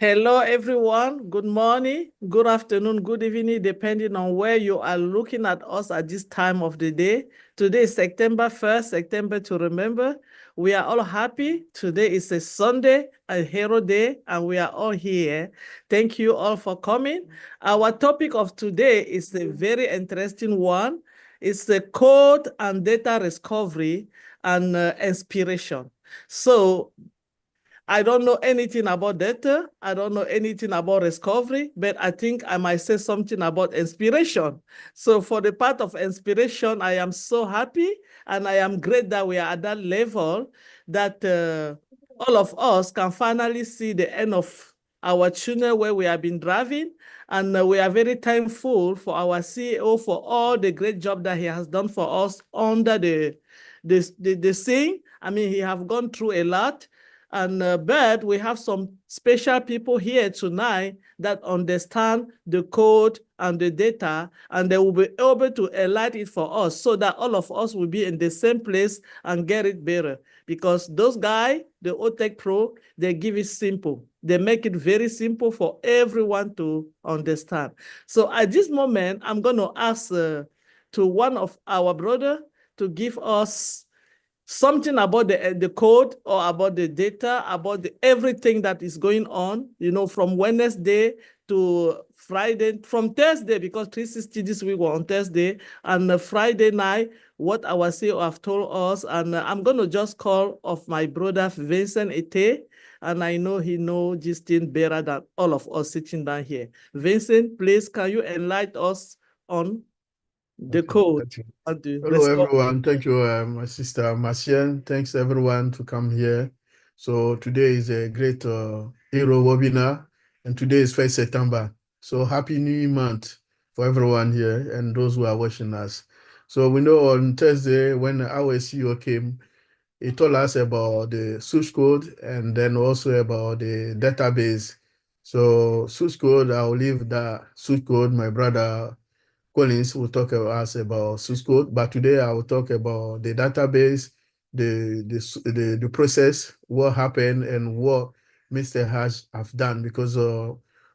Hello, everyone. Good morning, good afternoon, good evening, depending on where you are looking at us at this time of the day. Today is September 1st, September to remember. We are all happy. Today is a Sunday, a hero day, and we are all here. Thank you all for coming. Our topic of today is a very interesting one. It's the code and data discovery and inspiration. So I don't know anything about data. I don't know anything about discovery, but I think I might say something about inspiration. So for the part of inspiration, I am so happy and I am great that we are at that level that all of us can finally see the end of our tunnel where we have been driving. And we are very thankful for our CEO for all the great job that he has done for us under the scene. I mean, he have gone through a lot. And but we have some special people here tonight that understand the code and the data, and they will be able to enlighten it for us so that all of us will be in the same place and get it better. Because those guys, the OTech Pro, they give it simple. They make it very simple for everyone to understand. So at this moment, I'm going to ask to one of our brother to give us something about the code or about the data, about everything that is going on, from Wednesday to Friday, from Thursday, because 360 this week were on Thursday, and Friday night, what our CEO have told us. And I'm going to just call of my brother Vincent Ete, and I know he knows this thing better than all of us sitting down here. Vincent, please, can you enlighten us on the code? Hello, everyone. Thank you, my sister Marcian. Thanks, everyone, to come here. So today is a great Hero webinar, and today is 1st September. So happy New Month for everyone here and those who are watching us. So we know on Thursday when our CEO came, he told us about the source code and then also about the database. So source code, I'll leave the source code, my brother Collins will talk to us about source code, but today I will talk about the database, the process, what happened, and what Mr. Ash have done. Because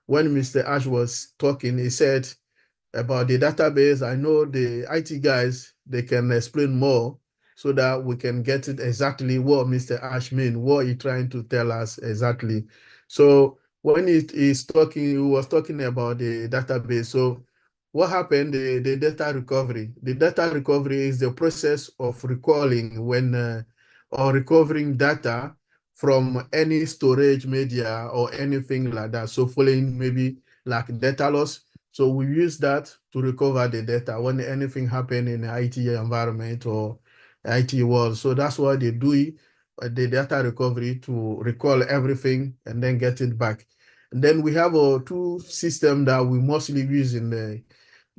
when Mr. Ash was talking, he said about the database. I know the IT guys, they can explain more so that we can get it exactly what Mr. Ash mean, what he trying to tell us exactly. So when he's talking, he was talking about the database. So what happened, the data recovery. The data recovery is the process of recalling or recovering data from any storage media or anything like that. So following maybe like data loss. So we use that to recover the data when anything happen in the IT environment or IT world. So that's why they do it, the data recovery, to recall everything and then get it back. And then we have two systems that we mostly use in the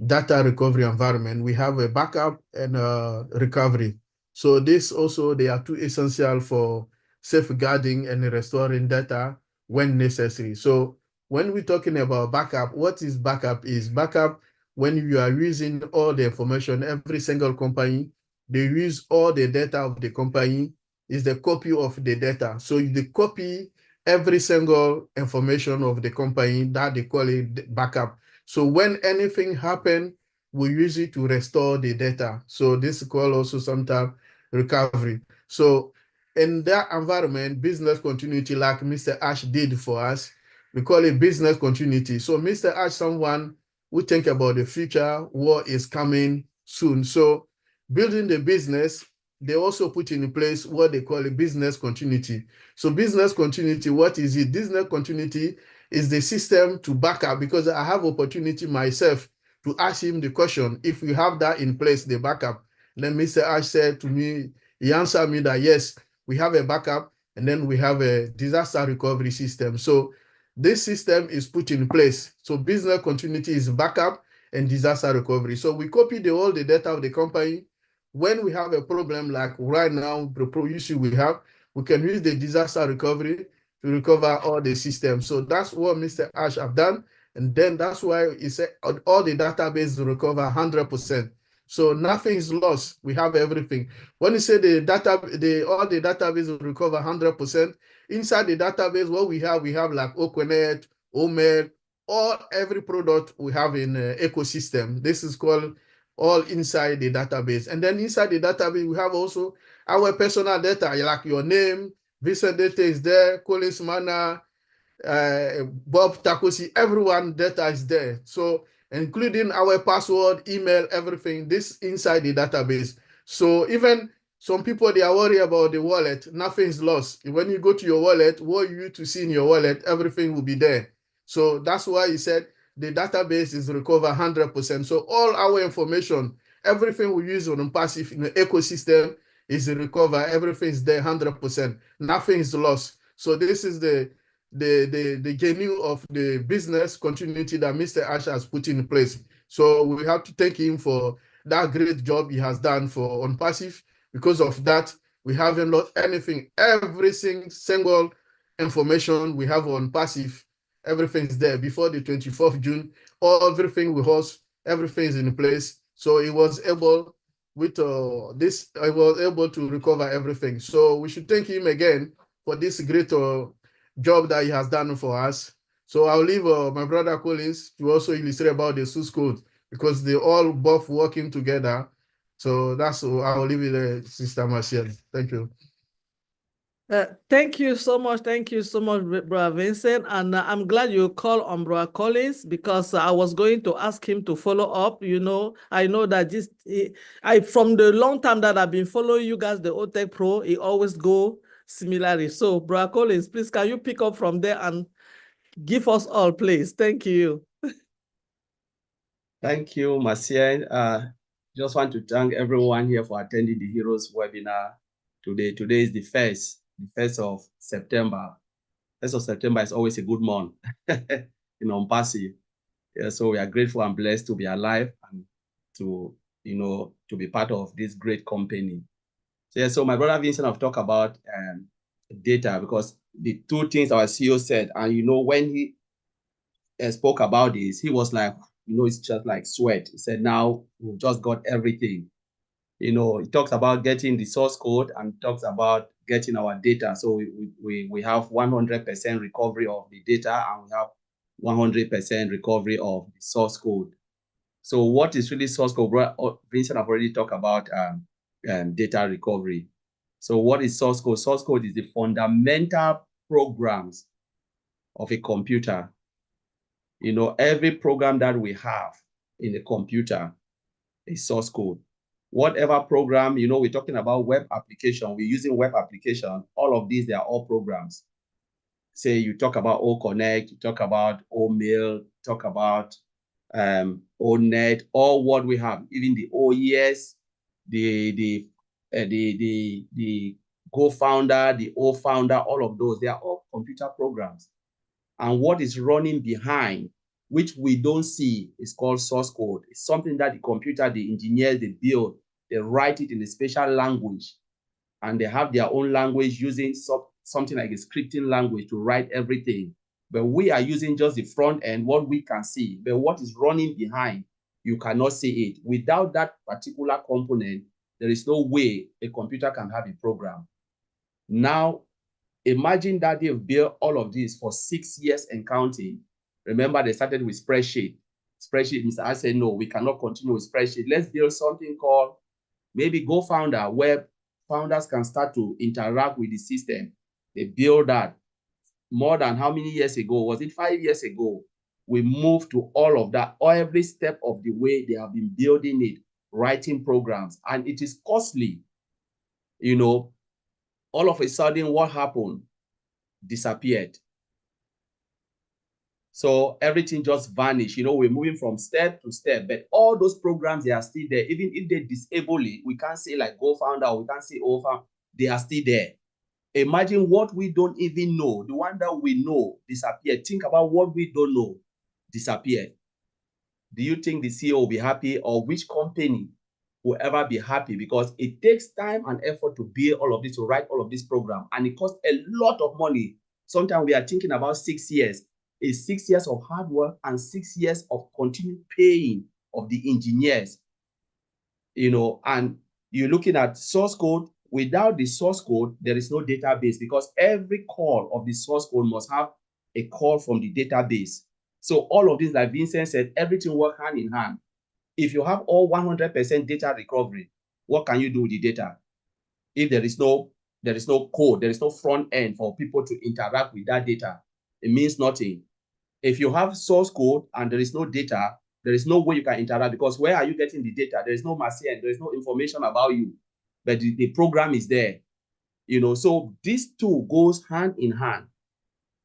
data recovery environment. We have a backup and a recovery. So this also, they are two essential for safeguarding and restoring data when necessary. So when we're talking about backup, what is backup? Is backup when you are using all the information, every single company, they use all the data of the company, is the copy of the data. So they copy every single information of the company, that they call it backup. So when anything happen, we use it to restore the data. So this is called also sometimes recovery. So in that environment, business continuity, like Mr. Ash did for us, we call it business continuity. So Mr. Ash, someone who think about the future, what is coming soon. So building the business, they also put in place what they call a business continuity. So business continuity, what is it? Business continuity is the system to back up, because I have opportunity myself to ask him the question. If we have that in place, the backup, then Mr. Ash said to me, he answered me that yes, we have a backup and then we have a disaster recovery system. So this system is put in place. So business continuity is backup and disaster recovery. So we copy all the data of the company. When we have a problem like right now, the issue we have, we can use the disaster recovery to recover all the systems. So that's what Mr. Ash have done. And then that's why he said all the database recover 100%. So nothing is lost. We have everything. When you say all the database will recover 100%, inside the database, what we have like Okonet, Omer, every product we have in ecosystem. This is called all inside the database. And then inside the database, we have also our personal data, like your name, visa data is there, Collins Mana, Bob Takosi, everyone data is there. So including our password, email, everything, this inside the database. So even some people, they are worried about the wallet, nothing is lost. When you go to your wallet, what you to see in your wallet, everything will be there. So that's why he said the database is recovered 100%. So all our information, everything we use on Unpassive in the ecosystem is recovered. Everything is there 100%. Nothing is lost. So this is the genuine of the business continuity that Mr. Ash has put in place. So we have to thank him for that great job he has done for Unpassive. Because of that, we haven't lost anything. Every single information we have on Passive, everything's there. Before the 24th June, everything we host, everything is in place. So he was able with this, I was able to recover everything. So we should thank him again for this great job that he has done for us. So I'll leave my brother Collins to also illustrate about the source code because they all both working together. So that's I'll leave it there, Sister Marcial. Thank you. Thank you so much. Thank you so much, Brother Vincent. And I'm glad you called on Brother Collins because I was going to ask him to follow up. You know, I know that from the long time that I've been following you guys, the OTech Pro, it always go similarly. So, Brother Collins, please, can you pick up from there and give us all, please? Thank you. Thank you, Marcien. Just want to thank everyone here for attending the Heroes webinar today. Today is the 1st of September. 1st of September is always a good month in Unpassive. Yeah, so we are grateful and blessed to be alive and to be part of this great company. So my brother Vincent have talked about data because the two things our CEO said, and when he spoke about this, he was like, it's just like sweat. He said, now we've just got everything. He talks about getting the source code and talks about getting our data. So we have 100% recovery of the data and we have 100% recovery of the source code. So what is really source code? Vincent have already talked about data recovery. So what is source code? Source code is the fundamental programs of a computer. Every program that we have in a computer is source code. Whatever program, we're talking about web application, we're using web application, all of these, they are all programs. Say you talk about OConnect, you talk about OMail, talk about ONet, all what we have, even the OES, the Go-Founder, the O-Founder, all of those, they are all computer programs. And what is running behind, which we don't see, is called source code. It's something that the computer, the engineers, they build, they write it in a special language, and they have their own language using something like a scripting language to write everything. But we are using just the front end, what we can see. But what is running behind, you cannot see it. Without that particular component, there is no way a computer can have a program. Now, imagine that they've built all of this for 6 years and counting. Remember, they started with spreadsheet. Spreadsheet, Mr. I said, no, we cannot continue with spreadsheet. Let's build something called maybe Go-Founder, where founders can start to interact with the system. They build that. More than how many years ago? Was it 5 years ago? We moved to all of that. Every step of the way, they have been building it, writing programs, and it is costly. All of a sudden, what happened? Disappeared. So everything just vanished. We're moving from step to step, but all those programs, they are still there. Even if they disable it, we can't say like Go-Founder, we can't say O-Founder, they are still there. Imagine what we don't even know. The one that we know disappeared. Think about what we don't know disappeared. Do you think the CEO will be happy, or which company will ever be happy? Because it takes time and effort to build all of this, to write all of this program, and it costs a lot of money. Sometimes we are thinking about 6 years. It's 6 years of hard work and 6 years of continued paying of the engineers. you know, and you're looking at source code. Without the source code, there is no database, because every call of the source code must have a call from the database. So all of this, like Vincent said, everything works hand in hand. If you have all 100% data recovery, what can you do with the data? If there is no code, there is no front end for people to interact with that data, it means nothing. If you have source code and there is no data, there is no way you can interact, because where are you getting the data? There is no machine, there is no information about you, but the program is there. You know, so these two goes hand in hand.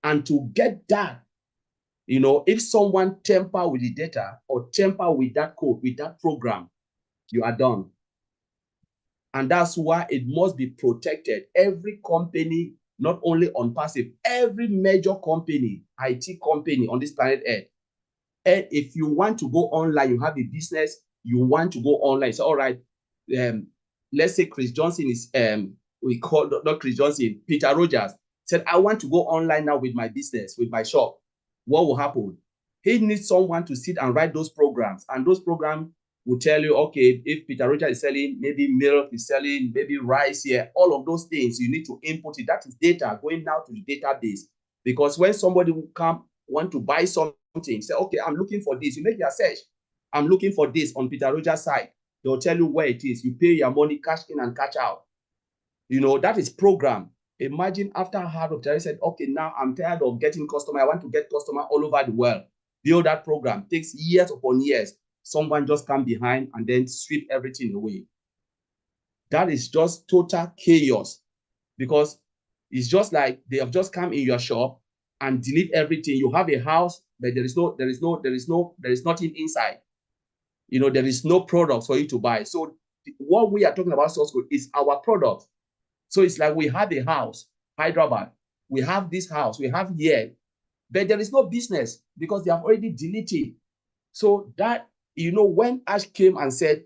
And to get that, you know, if someone tamper with the data or tamper with that code, with that program, you are done. And that's why it must be protected. Every company, not only ONPASSIVE, every major company, IT company on this planet Earth, and if you want to go online, you have a business, you want to go online. So, all right, let's say Chris Johnson is, we call, not Chris Johnson, Peter Rogers said, I want to go online now with my business, with my shop. What will happen? He needs someone to sit and write those programs, and those programs will tell you, okay, if Peter Rogers is selling maybe milk, is selling maybe rice here, all of those things, you need to input it. That is data going now to the database. Because when somebody will come, want to buy something, say, okay, I'm looking for this. You make your search. I'm looking for this on Peter Rogers' site. They'll tell you where it is. You pay your money, cash in and cash out. You know, that is program. Imagine after a hard of said, okay, now I'm tired of getting customer. I want to get customer all over the world. Build that program. Takes years upon years. Someone just come behind and then sweep everything away. That is just total chaos, because it's just like they have just come in your shop and delete everything. You have a house, but there is nothing inside. You know, there is no product for you to buy. So what we are talking about source code is our product. So it's like we have a house, Hyderabad. We have this house, we have here, but there is no business because they have already deleted. So that, you know, when Ash came and said,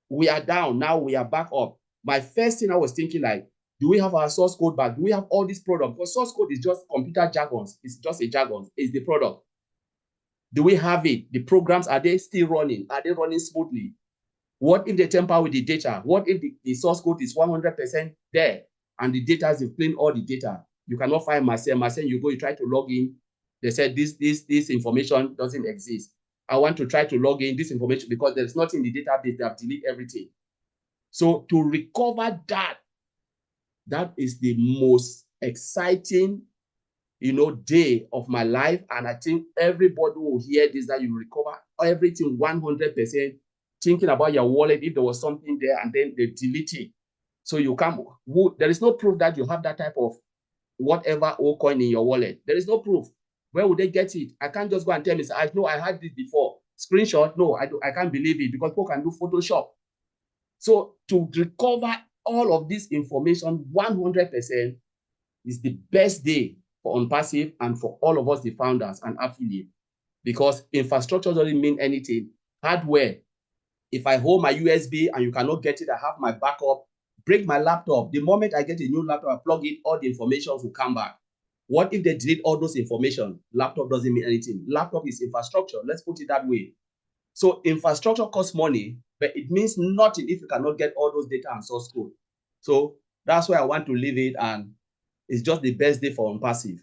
we are down, now we are back up, my first thing I was thinking, like, do we have our source code back? Do we have all this product? Because source code is just computer jargons. It's just a jargon. It's the product. Do we have it? The programs, are they still running? Are they running smoothly? What if they tamper with the data? What if the source code is 100% there and the data is clean all the data? You cannot find Marcel. You go, you try to log in. They said this information doesn't exist. I want to try to log in this information because there's nothing in the database. They have deleted everything. So to recover that, that is the most exciting, you know, day of my life. And I think everybody will hear this, that you recover everything 100%, thinking about your wallet, if there was something there, and then they delete it. So you can't, there is no proof that you have that type of whatever old coin in your wallet. There is no proof. Where would they get it? I can't just go and tell me, I know I had this before. Screenshot, no, I can't believe it, because people can do Photoshop. So to recover all of this information 100% is the best day for ONPASSIVE and for all of us, the founders and affiliates, because infrastructure doesn't mean anything. Hardware, if I hold my USB and you cannot get it, I have my backup. Break my laptop. The moment I get a new laptop, I plug in, all the information will come back. What if they delete all those information? Laptop doesn't mean anything. Laptop is infrastructure. Let's put it that way. So infrastructure costs money, but it means nothing if you cannot get all those data and source code. So that's why I want to leave it, and it's just the best day for ONPASSIVE.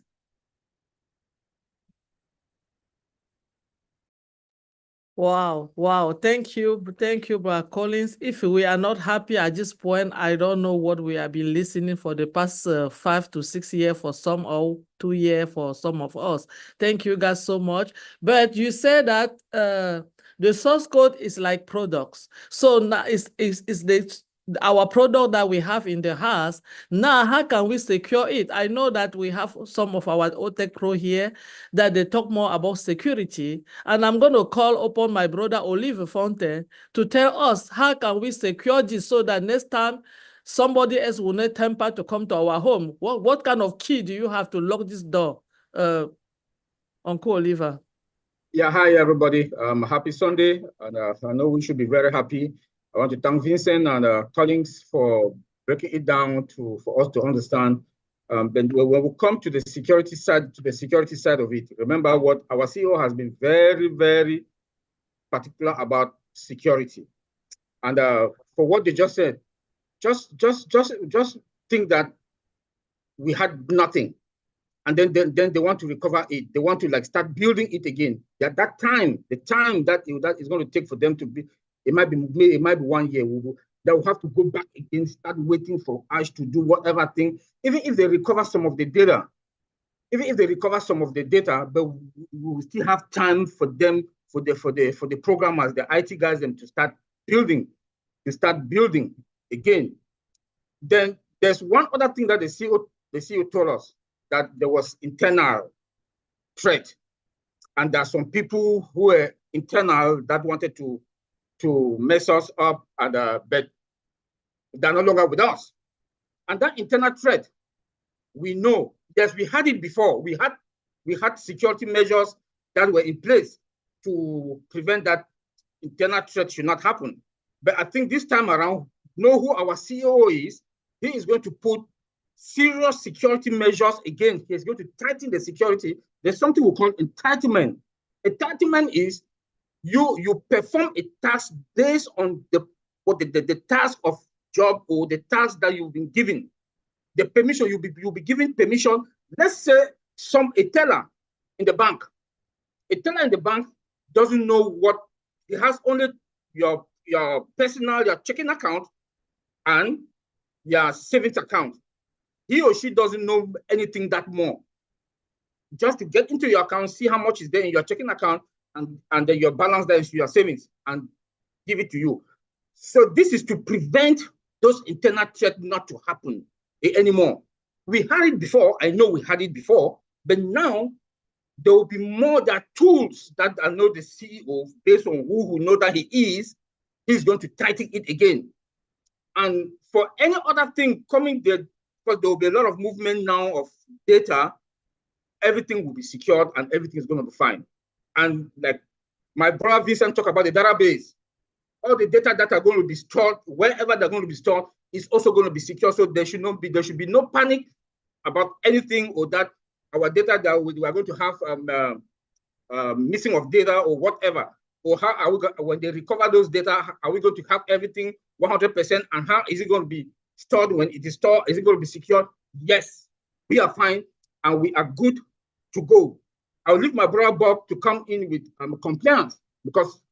Wow. Thank you, Brother Collins. If we are not happy at this point, I don't know what we have been listening for the past 5 to 6 years for some, or 2 years for some of us. Thank you guys so much. But you said that the source code is like products. So now it's our product that we have in the house. Now, how can we secure it? I know that we have some of our OTech Pro here that they talk more about security. And I'm going to call upon my brother Olive Fontaine to tell us how can we secure this so that next time somebody else will not temper to come to our home. What kind of key do you have to lock this door, Uncle Oliver? Yeah, hi everybody. Happy Sunday, and I know we should be very happy. I want to thank Vincent and Collins for breaking it down for us to understand. Then when we come to the security side, of it, remember what our CEO has been very, very particular about security. And for what they just said, just think that we had nothing, and then they want to recover it. They want to like start building it again. At that time, the time that is going to take for them to be, it might be 1 year. They will have to go back again, start waiting for Ash to do whatever thing. Even if they recover some of the data, but we will still have time for them, for the programmers, the IT guys, them to start building again. Then there's one other thing that the CEO told us, that there was internal threat, and there are some people who were internal that wanted to mess us up, and but they're no longer with us. And that internal threat, we know, yes, we had it before. We had security measures that were in place to prevent that internal threat should not happen. But I think this time around, know who our CEO is. He is going to put serious security measures again. He's going to tighten the security. There's something we call entitlement. Entitlement is you perform a task based on the task of job or the task that you've been given. The permission, you'll be given permission. Let's say a teller in the bank. A teller in the bank doesn't know what, he has only your personal, your checking account and your savings account. He or she doesn't know anything that more. Just to get into your account, see how much is there in your checking account, and then your balance there into your savings and give it to you. So this is to prevent those internal threats not to happen anymore. We had it before. I know we had it before, but now there will be more that tools that I know the CEO, based on who know that he is, he's going to tighten it again. And for any other thing coming there, because there will be a lot of movement now of data, everything will be secured and everything is going to be fine. And like my brother Vincent talked about the database, all the data that are going to be stored, wherever they're going to be stored, is also going to be secure. So there should be no panic about anything, or that our data that we are going to have missing of data or whatever. Or how are we when they recover those data, are we going to have everything 100%? And how is it going to be stored when it is stored? Is it going to be secured? Yes, we are fine and we are good to go. I'll leave my brother Bob to come in with compliance, because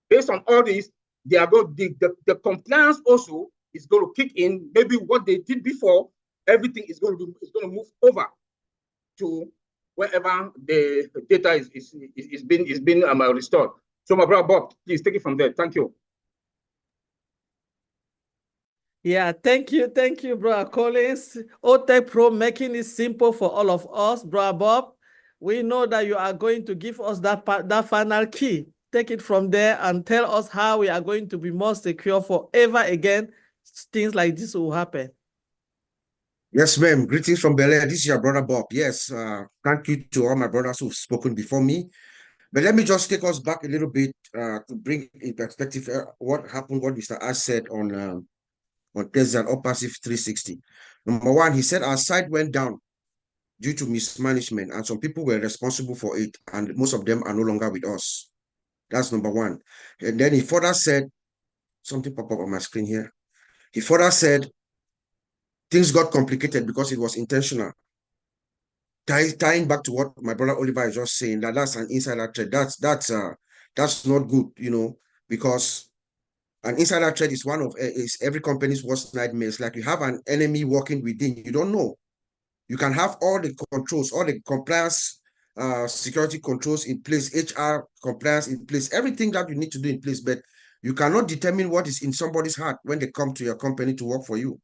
based on all this, they are going, the compliance also is going to kick in. Maybe what they did before, everything is going to move over to wherever the data is being restored. So my brother Bob, please take it from there. Thank you. Yeah, thank you, brother Collins. OTech Pro making it simple for all of us, brother Bob. We know that you are going to give us that final key. Take it from there and tell us how we are going to be more secure forever again. Things like this will happen. Yes, ma'am. Greetings from Bel Air. This is your brother Bob. Yes, thank you to all my brothers who've spoken before me. But let me just take us back a little bit to bring in perspective what happened, what Mr. Ash said on Thursday on ONPASSIVE 360. Number one, he said our site went down due to mismanagement, and some people were responsible for it, and most of them are no longer with us. That's number one. And then he further said, something pop up on my screen here. He further said, things got complicated because it was intentional. Tying back to what my brother Oliver is just saying, that's an insider threat. That's not good, you know, because an insider threat is is every company's worst nightmare. It's like you have an enemy working within. You don't know. You can have all the controls, all the compliance, security controls in place, HR compliance in place, everything that you need to do in place, but you cannot determine what is in somebody's heart when they come to your company to work for you.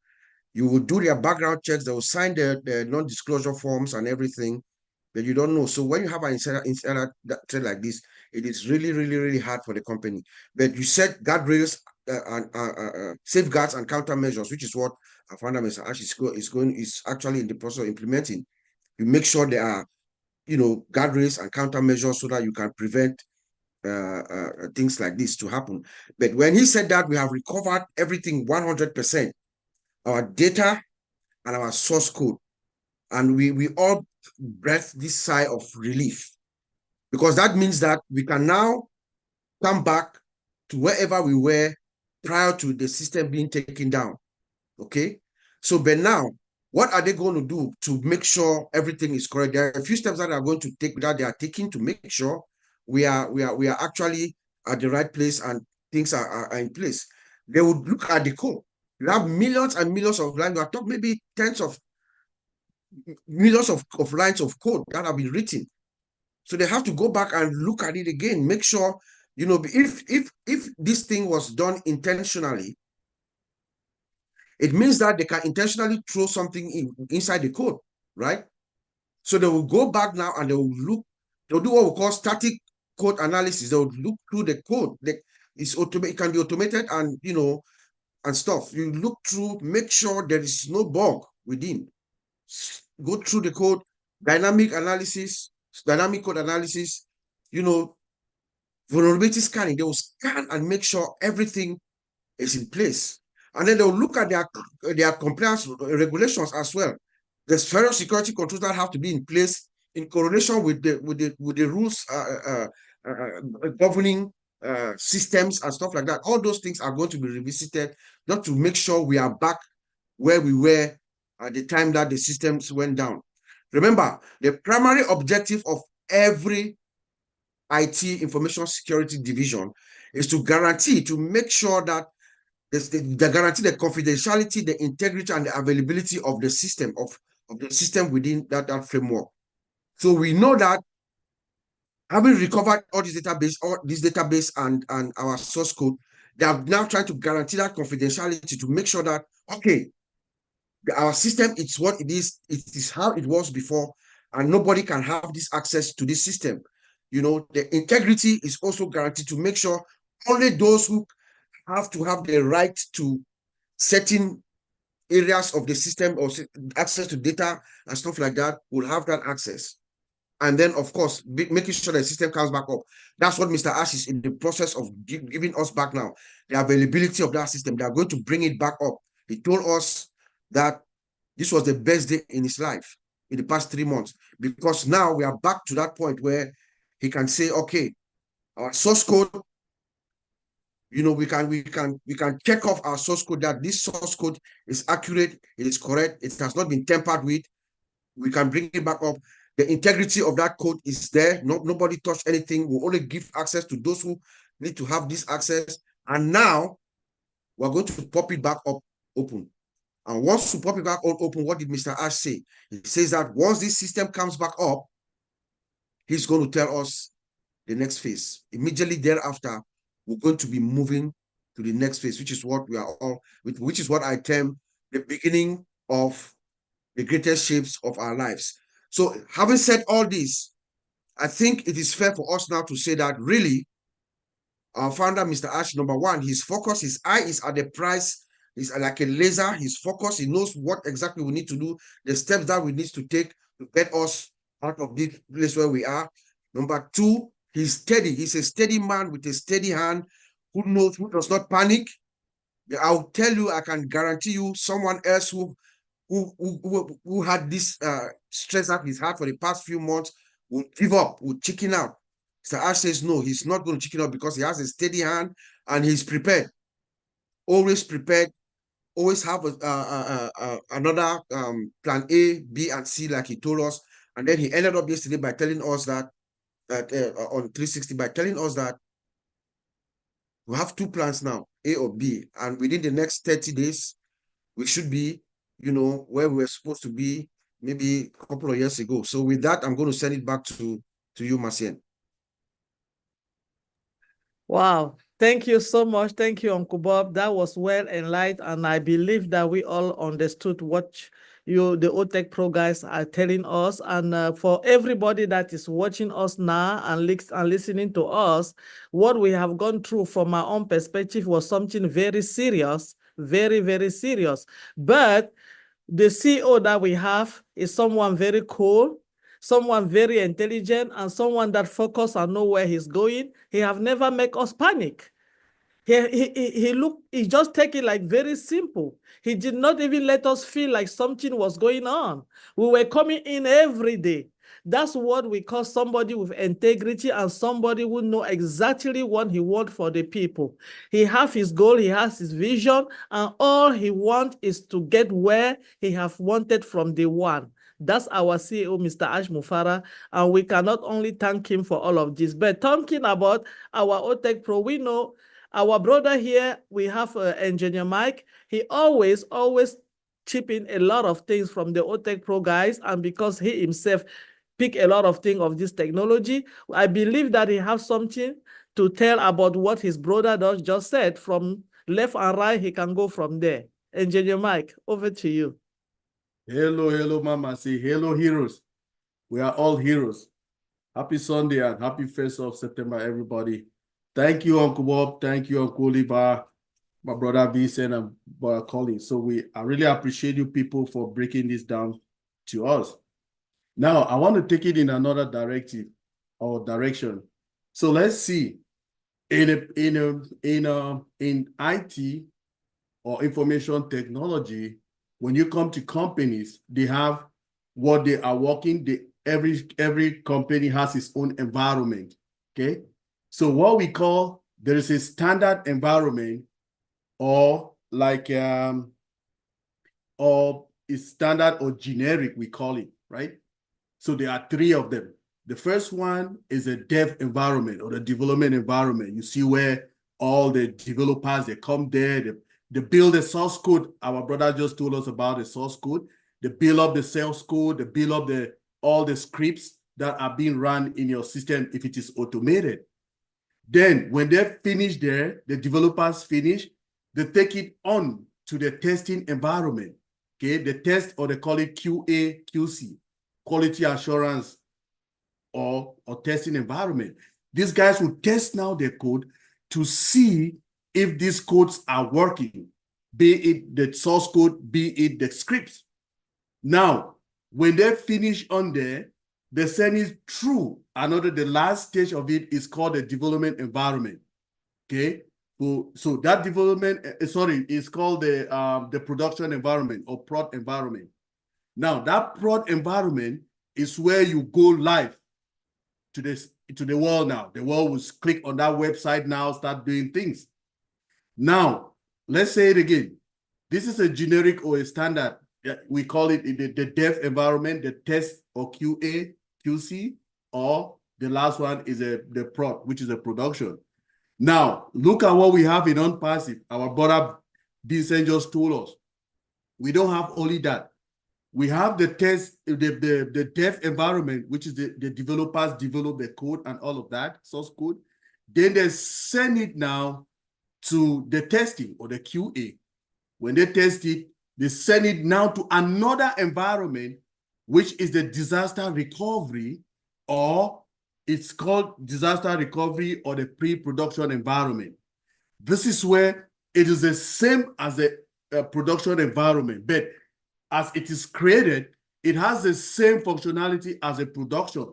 You will do their background checks, they will sign the non-disclosure forms and everything, but you don't know. So when you have an insider threat like this, it is really, really, really hard for the company. But you set guardrails and safeguards and countermeasures, which is what our founder, Mr. Ash, is actually in the process of implementing. You make sure there are, you know, guardrails and countermeasures so that you can prevent things like this to happen. But when he said that, we have recovered everything 100%, our data and our source code, and we all breathe this sigh of relief, because that means that we can now come back to wherever we were prior to the system being taken down. Okay, so but now, what are they going to do to make sure everything is correct? There are a few steps that are going to take that they are taking to make sure we are actually at the right place and things are in place. They would look at the code. You have millions and millions of lines. You are talking maybe tens of millions of lines of code that have been written. So they have to go back and look at it again, make sure, you know, if this thing was done intentionally, it means that they can intentionally throw something inside the code, right? So they will go back now and they will look, they'll do what we call static code analysis. They will look through the code. It can be automated and, you know, and stuff. You look through, make sure there is no bug within. Go through the code, dynamic analysis, dynamic code analysis, you know, vulnerability scanning. They will scan and make sure everything is in place. And then they'll look at their compliance regulations as well. There's various security controls that have to be in place in correlation with the rules governing systems and stuff like that. All those things are going to be revisited, not to make sure we are back where we were at the time that the systems went down. Remember, the primary objective of every IT information security division is to guarantee, to make sure that they guarantee the confidentiality, the integrity, and the availability of the system, of the system within that framework. So we know that having recovered all this database and our source code, they are now trying to guarantee that confidentiality to make sure that, okay, our system is what it is how it was before, and nobody can have this access to this system. You know, the integrity is also guaranteed to make sure only those who have to have the right to certain areas of the system or access to data and stuff like that will have that access. And then, of course, making sure the system comes back up. That's what Mr. Ash is in the process of giving us back now, the availability of that system. They are going to bring it back up. He told us that this was the best day in his life in the past 3 months, because now we are back to that point where he can say, okay, our source code, you know, we can check off our source code that this source code is accurate, it is correct, it has not been tampered with. We can bring it back up. The integrity of that code is there. Nobody touched anything. We'll only give access to those who need to have this access. And now we're going to pop it back up open. And once we pop it back on open, what did Mr. Ash say? He says that once this system comes back up, he's going to tell us the next phase. Immediately thereafter, we're going to be moving to the next phase, which is what we are all, which is what I term the beginning of the greatest shapes of our lives. So having said all this, I think it is fair for us now to say that really, our founder, Mr. Ash, number one, his focus, his eye is at the prize. He's like a laser. His focus, he knows what exactly we need to do, the steps that we need to take to get us out of this place where we are. Number two, he's steady. He's a steady man with a steady hand who knows, who does not panic. I'll tell you, I can guarantee you, someone else who had this stress that he's had for the past few months will give up, will chicken out. Mr. Ash says no, he's not going to chicken out because he has a steady hand and he's prepared. Always prepared. Always have another plan A, B, and C, like he told us. And then he ended up yesterday by telling us that on 360, by telling us that we have 2 plans now, A or B, and within the next 30 days, we should be, you know, where we were supposed to be maybe a couple of years ago. So with that, I'm going to send it back to you, Marcien. Wow. Thank you so much. Thank you, Uncle Bob. That was well enlightened, and I believe that we all understood what the OTech Pro guys are telling us. And for everybody that is watching us now and listening to us, what we have gone through from our own perspective was something very serious, very, very serious. But the CEO that we have is someone very cool, someone very intelligent, and someone that focus and know where he's going. He have never make us panic. He just take it like very simple. He did not even let us feel like something was going on. We were coming in every day. That's what we call somebody with integrity and somebody who know exactly what he wants for the people. He has his goal, he has his vision, and all he wants is to get where he have wanted from day one. That's our CEO, Mr. Ash Mufara, and we cannot only thank him for all of this, but talking about our OTech Pro, we know our brother here, we have Engineer Mike. He always chip in a lot of things from the OTech Pro guys, and because he himself pick a lot of things of this technology, I believe that he has something to tell about what his brother just said. From left and right, he can go from there. Engineer Mike, over to you. Hello, Mama. Say hello, heroes. We are all heroes. Happy Sunday and happy 1st of September, everybody. Thank you, Uncle Bob. Thank you, Uncle Oliver, my brother Vincent, and brother Colin. So I really appreciate you people for breaking this down to us. Now, I want to take it in another direction. So let's see. In IT or information technology, when you come to companies, they have what they are working. Every company has its own environment. Okay, so what we call, there is a standard environment, or like or it's standard or generic, we call it, right? So there are 3 of them. The first one is a dev environment or the development environment. You see where all the developers, they come there, they build the source code. Our brother just told us about the source code. They build up the source code, they build up all the scripts that are being run in your system if it is automated. Then when they finish there, the developers finish, they take it on to the testing environment. Okay, the test, or they call it QA, QC, quality assurance or testing environment. These guys will test now their code to see if these codes are working, be it the source code, be it the scripts. Now, when they finish on there, they send it through the last stage of it is called the development environment. Okay, so that development, is called the production environment or prod environment. Now, that prod environment is where you go live to the world now. The world will click on that website now, start doing things. Now, let's say it again. This is a generic or a standard. We call it the dev environment, the test or QA, QC, or the last one is the prod, which is a production. Now, look at what we have in ONPASSIVE. Our brother Vincent just told us. We don't have only that. We have the test, the dev environment, which is the developers develop the code and all of that, source code. Then they send it now to the testing or the QA. When they test it, they send it now to another environment, which is the disaster recovery, or it's called disaster recovery or the pre-production environment. This is where it is the same as the production environment, but as it is created, it has the same functionality as a production.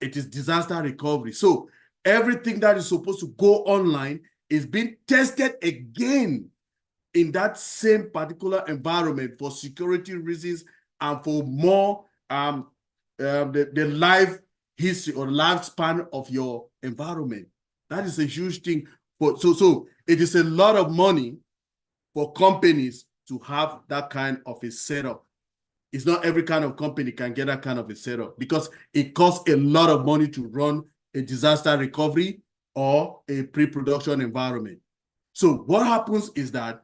It is disaster recovery. So everything that is supposed to go online is being tested again in that same particular environment for security reasons and for more the life history or lifespan of your environment. That is a huge thing. So it is a lot of money for companies to have that kind of a setup. It's not every kind of company can get that kind of a setup because it costs a lot of money to run a disaster recovery or a pre-production environment. So what happens is that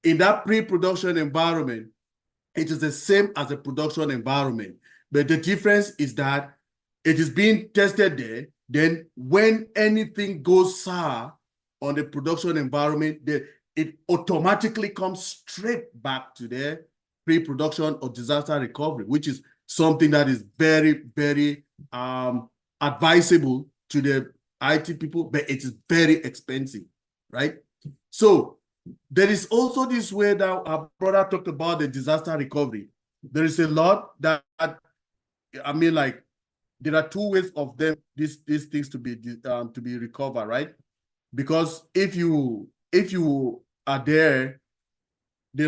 in that pre-production environment, it is the same as a production environment. But the difference is that it is being tested there. Then when anything goes sour on the production environment, it automatically comes straight back to their pre-production or disaster recovery, which is something that is very, very advisable to the IT people, but it is very expensive, right? So there is also this way that our brother talked about the disaster recovery. There is a lot that, I mean, like, there are 2 ways of them, these things to be recovered, right? Because if you are there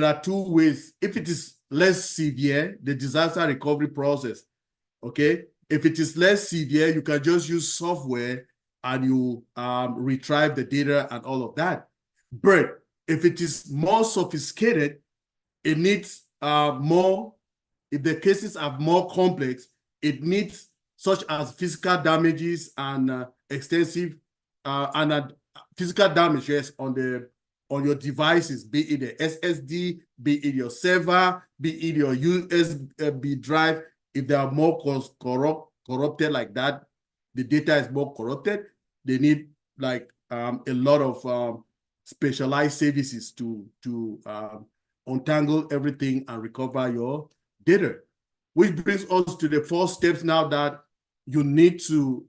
are 2 ways. If it is less severe, the disaster recovery process, okay, If it is less severe, you can just use software and you retrieve the data and all of that. But if it is more sophisticated, it needs more, if the cases are more complex, it needs such as physical damages and extensive physical damage, yes, on your devices, be it the SSD, be it your server, be it your USB drive. If they are more corrupted like that, the data is more corrupted, they need like a lot of specialized services to untangle everything and recover your data. Which brings us to the 4 steps now that you need to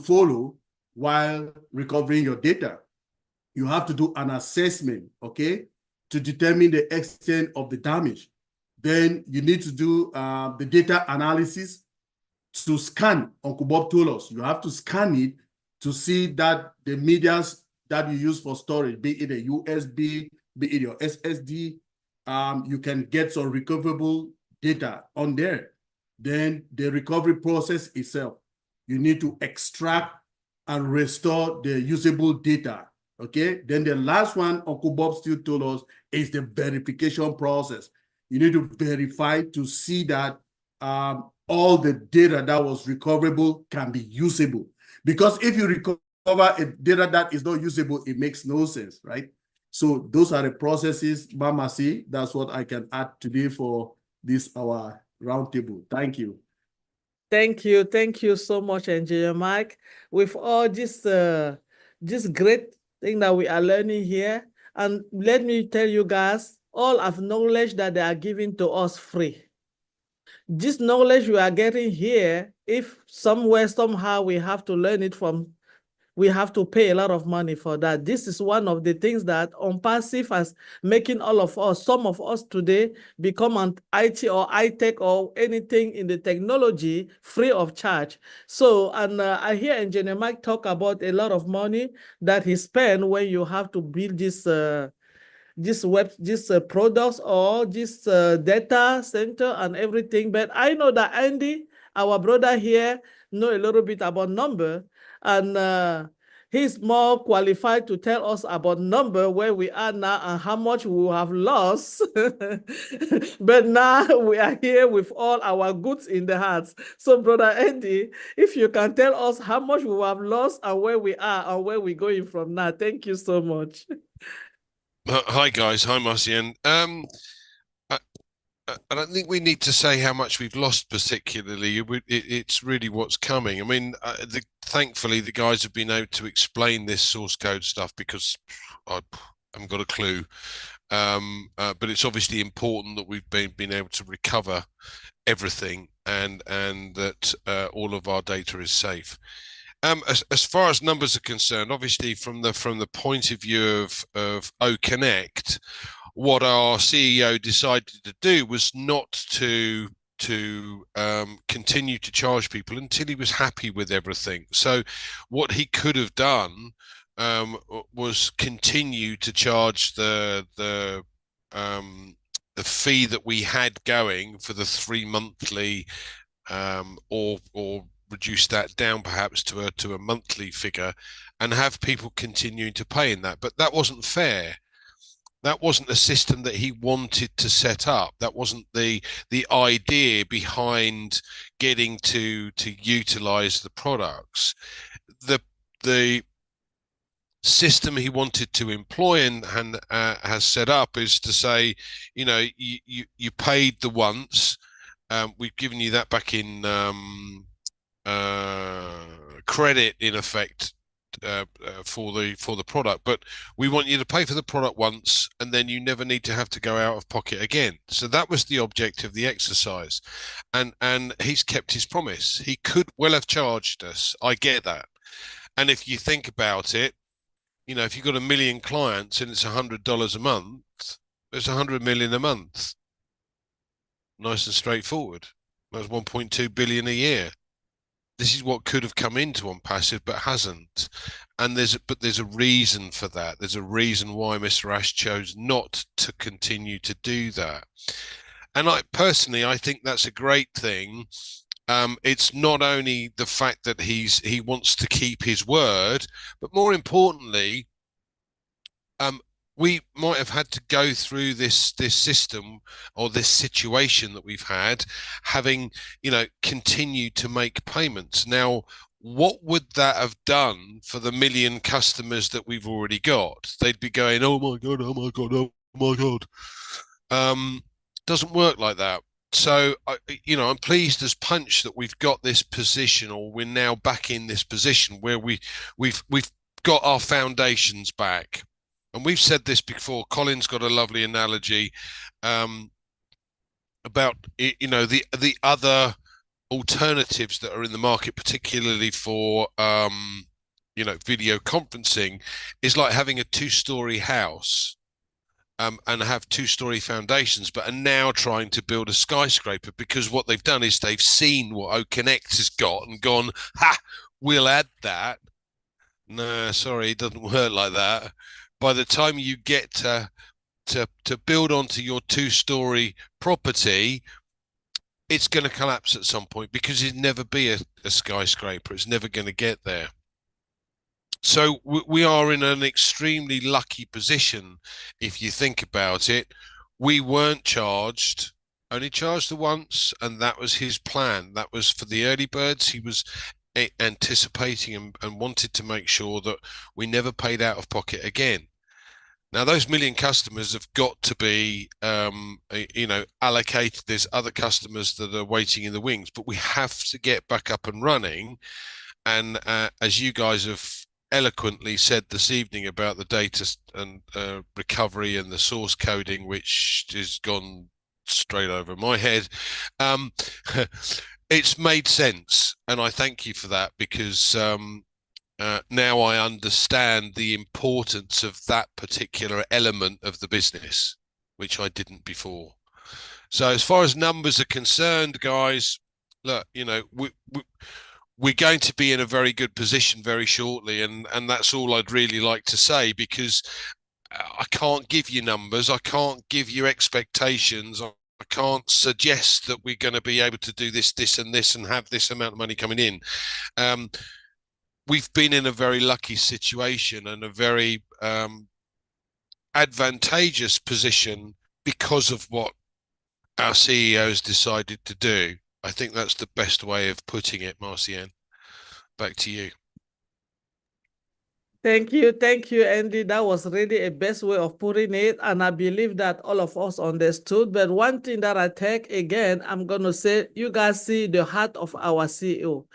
follow while recovering your data. You have to do an assessment, okay, to determine the extent of the damage. Then you need to do the data analysis to scan. Uncle Bob told us you have to scan it to see that the medias that you use for storage, be it a USB, be it your SSD, you can get some recoverable data on there. Then the recovery process itself, you need to extract and restore the usable data. Okay, then the last one Uncle Bob still told us is the verification process. You need to verify to see that all the data that was recoverable can be usable. Because if you recover a data that is not usable, it makes no sense, right? So those are the processes, Mama C. That's what I can add today for this our roundtable. Thank you. Thank you. Thank you so much, Engineer Mike. With all this great thing that we are learning here, and let me tell you guys, all of knowledge that they are giving to us free. This knowledge we are getting here, if somewhere, somehow we have to learn it from, we have to pay a lot of money for that. This is one of the things that ONPASSIVE has making all of us, some of us today, become an IT or iTech or anything in the technology free of charge. So, and I hear Engineer Mike talk about a lot of money that he spent when you have to build this products or this data center and everything. But I know that Andy, our brother here, know a little bit about number, and he's more qualified to tell us about number, where we are now and how much we have lost. But now we are here with all our goods in the hearts. So Brother Andy, if you can tell us how much we have lost and where we are and where we're going from now. Thank you so much. Hi guys, hi Marcian. I don't think we need to say how much we've lost particularly. It's really what's coming. I mean, thankfully the guys have been able to explain this source code stuff because I haven't got a clue. But it's obviously important that we've been able to recover everything and that all of our data is safe. As far as numbers are concerned, obviously from the point of view of OConnect, what our CEO decided to do was not to continue to charge people until he was happy with everything. So what he could have done was continue to charge the fee that we had going for the 3 monthly, or reduce that down perhaps to a monthly figure and have people continuing to pay in that. But that wasn't fair. That wasn't the system that he wanted to set up. That wasn't the idea behind getting to utilize the products. The system he wanted to employ and has set up is to say, you know, you paid the once. We've given you that back in credit in effect for the product, but we want you to pay for the product once and then you never need to have to go out of pocket again. So that was the object of the exercise, and he's kept his promise. He could well have charged us, I get that, and if you think about it, you know, if you've got 1 million clients and it's $100 a month, it's 100 million a month. Nice and straightforward. That's 1.2 billion a year. This is what could have come into ONPASSIVE but hasn't, and there's a reason for that. There's a reason why Mr. Ash chose not to continue to do that, and I personally think that's a great thing. It's not only the fact that he wants to keep his word, but more importantly, we might have had to go through this system or this situation that we've had, having, continued to make payments. Now, what would that have done for the million customers that we've already got? They'd be going, oh my God, oh my God, oh my God. Doesn't work like that. So, I'm pleased as punch that we've got this position, or we're now back in this position where we've got our foundations back. And we've said this before. Colin's got a lovely analogy about the other alternatives that are in the market, particularly for video conferencing, is like having a two-story house and have two-story foundations, but are now trying to build a skyscraper, because what they've done is they've seen what OConnect has got and gone, ha, we'll add that. No, sorry, it doesn't work like that. By the time you get to build onto your two-story property, it's going to collapse at some point, because it'd never be a skyscraper. It's never going to get there. So we are in an extremely lucky position, if you think about it. We weren't charged, only charged the once, and that was his plan. That was for the early birds. He was anticipating and wanted to make sure that we never paid out of pocket again. Now, those million customers have got to be, allocated. There's other customers that are waiting in the wings, but we have to get back up and running. And as you guys have eloquently said this evening about the data and recovery and the source coding, which has gone straight over my head, it's made sense, and I thank you for that, because now I understand the importance of that particular element of the business, which I didn't before. So as far as numbers are concerned, guys, look, we're going to be in a very good position very shortly, and that's all I'd really like to say, because I can't give you numbers, I can't give you expectations, I can't suggest that we're going to be able to do this, and this, and have this amount of money coming in. We've been in a very lucky situation and a very advantageous position because of what our CEO has decided to do. I think that's the best way of putting it, Marcian. Back to you. Thank you, Andy. That was really a best way of putting it, and I believe that all of us understood. But one thing that I take again, I'm going to say, you guys see the heart of our CEO.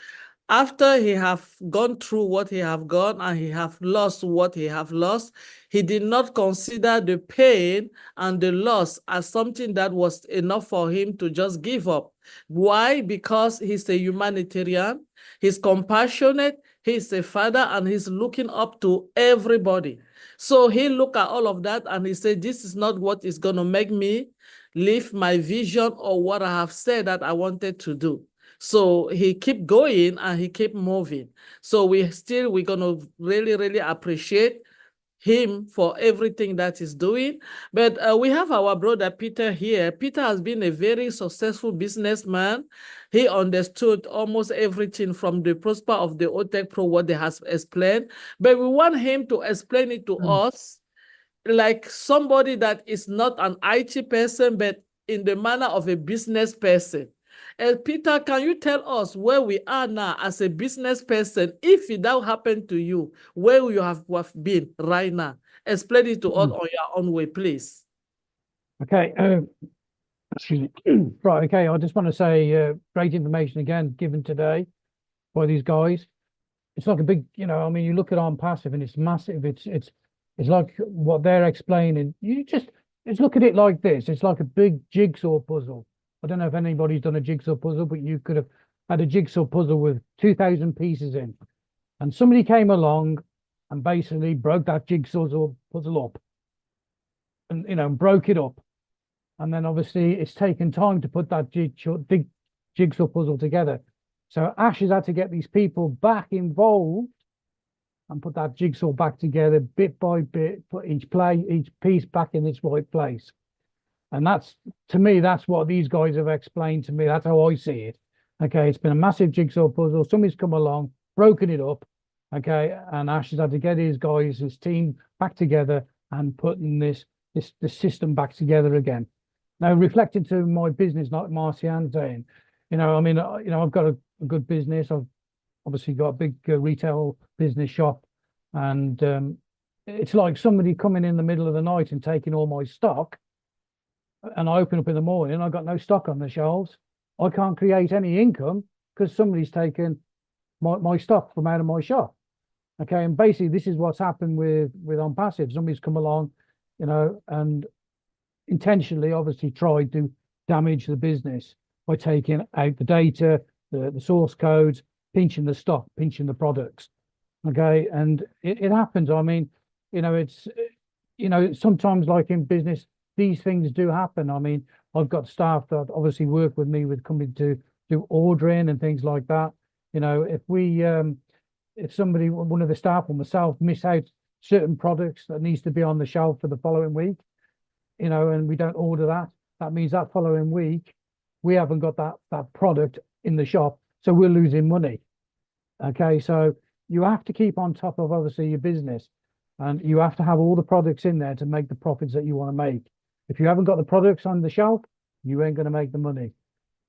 After he have gone through what he have gone and he have lost what he have lost, he did not consider the pain and the loss as something that was enough for him to just give up. Why? Because he's a humanitarian, he's compassionate, he's a father, and he's looking up to everybody. So he looked at all of that and he said, this is not what is going to make me leave my vision or what I have said that I wanted to do. So he kept going and he kept moving. So we're going to really, really appreciate him for everything that he's doing. But we have our brother Peter here. Peter has been a very successful businessman. He understood almost everything from the prosper of the OTech Pro, what they has explained. But we want him to explain it to us like somebody that is not an IT person, but in the manner of a business person. Peter, can you tell us where we are now as a business person? If that happened to you, where you have been right now? Explain it to us on your own way, please. Okay. Excuse me. Right. Okay. I just want to say great information again given today by these guys. It's like a big, I mean, you look at ONPASSIVE and it's massive. It's like what they're explaining. You just look at it like this. It's like a big jigsaw puzzle. I don't know if anybody's done a jigsaw puzzle, but you could have had a jigsaw puzzle with 2,000 pieces in. And somebody came along and basically broke that jigsaw puzzle up and, broke it up. And then obviously it's taken time to put that big jigsaw puzzle together. So Ash has had to get these people back involved and put that jigsaw back together bit by bit, put each piece back in its right place. And that's, to me, that's what these guys have explained to me. That's how I see it. Okay, it's been a massive jigsaw puzzle. Somebody's come along, broken it up. Okay, and Ash has had to get his guys, his team back together and putting this system back together again. Now, reflecting to my business, like Marcian saying, I mean, I've got a good business. I've obviously got a big retail business shop, and it's like somebody coming in the middle of the night and taking all my stock, and I open up in the morning, I've got no stock on the shelves. I can't create any income because somebody's taken my stock from out of my shop. Okay, and basically this is what's happened with ONPASSIVE. Somebody's come along, and intentionally obviously tried to damage the business by taking out the data, the source codes, pinching the stock, pinching the products. Okay, and it happens. I mean, it's sometimes, like in business, these things do happen. I mean, I've got staff that obviously work with me with coming to do ordering and things like that. If somebody, one of the staff or myself, miss out certain products that needs to be on the shelf for the following week, and we don't order that means that following week we haven't got that product in the shop, so we're losing money. Okay, so you have to keep on top of obviously your business, and you have to have all the products in there to make the profits that you want to make. If you haven't got the products on the shelf, you ain't going to make the money.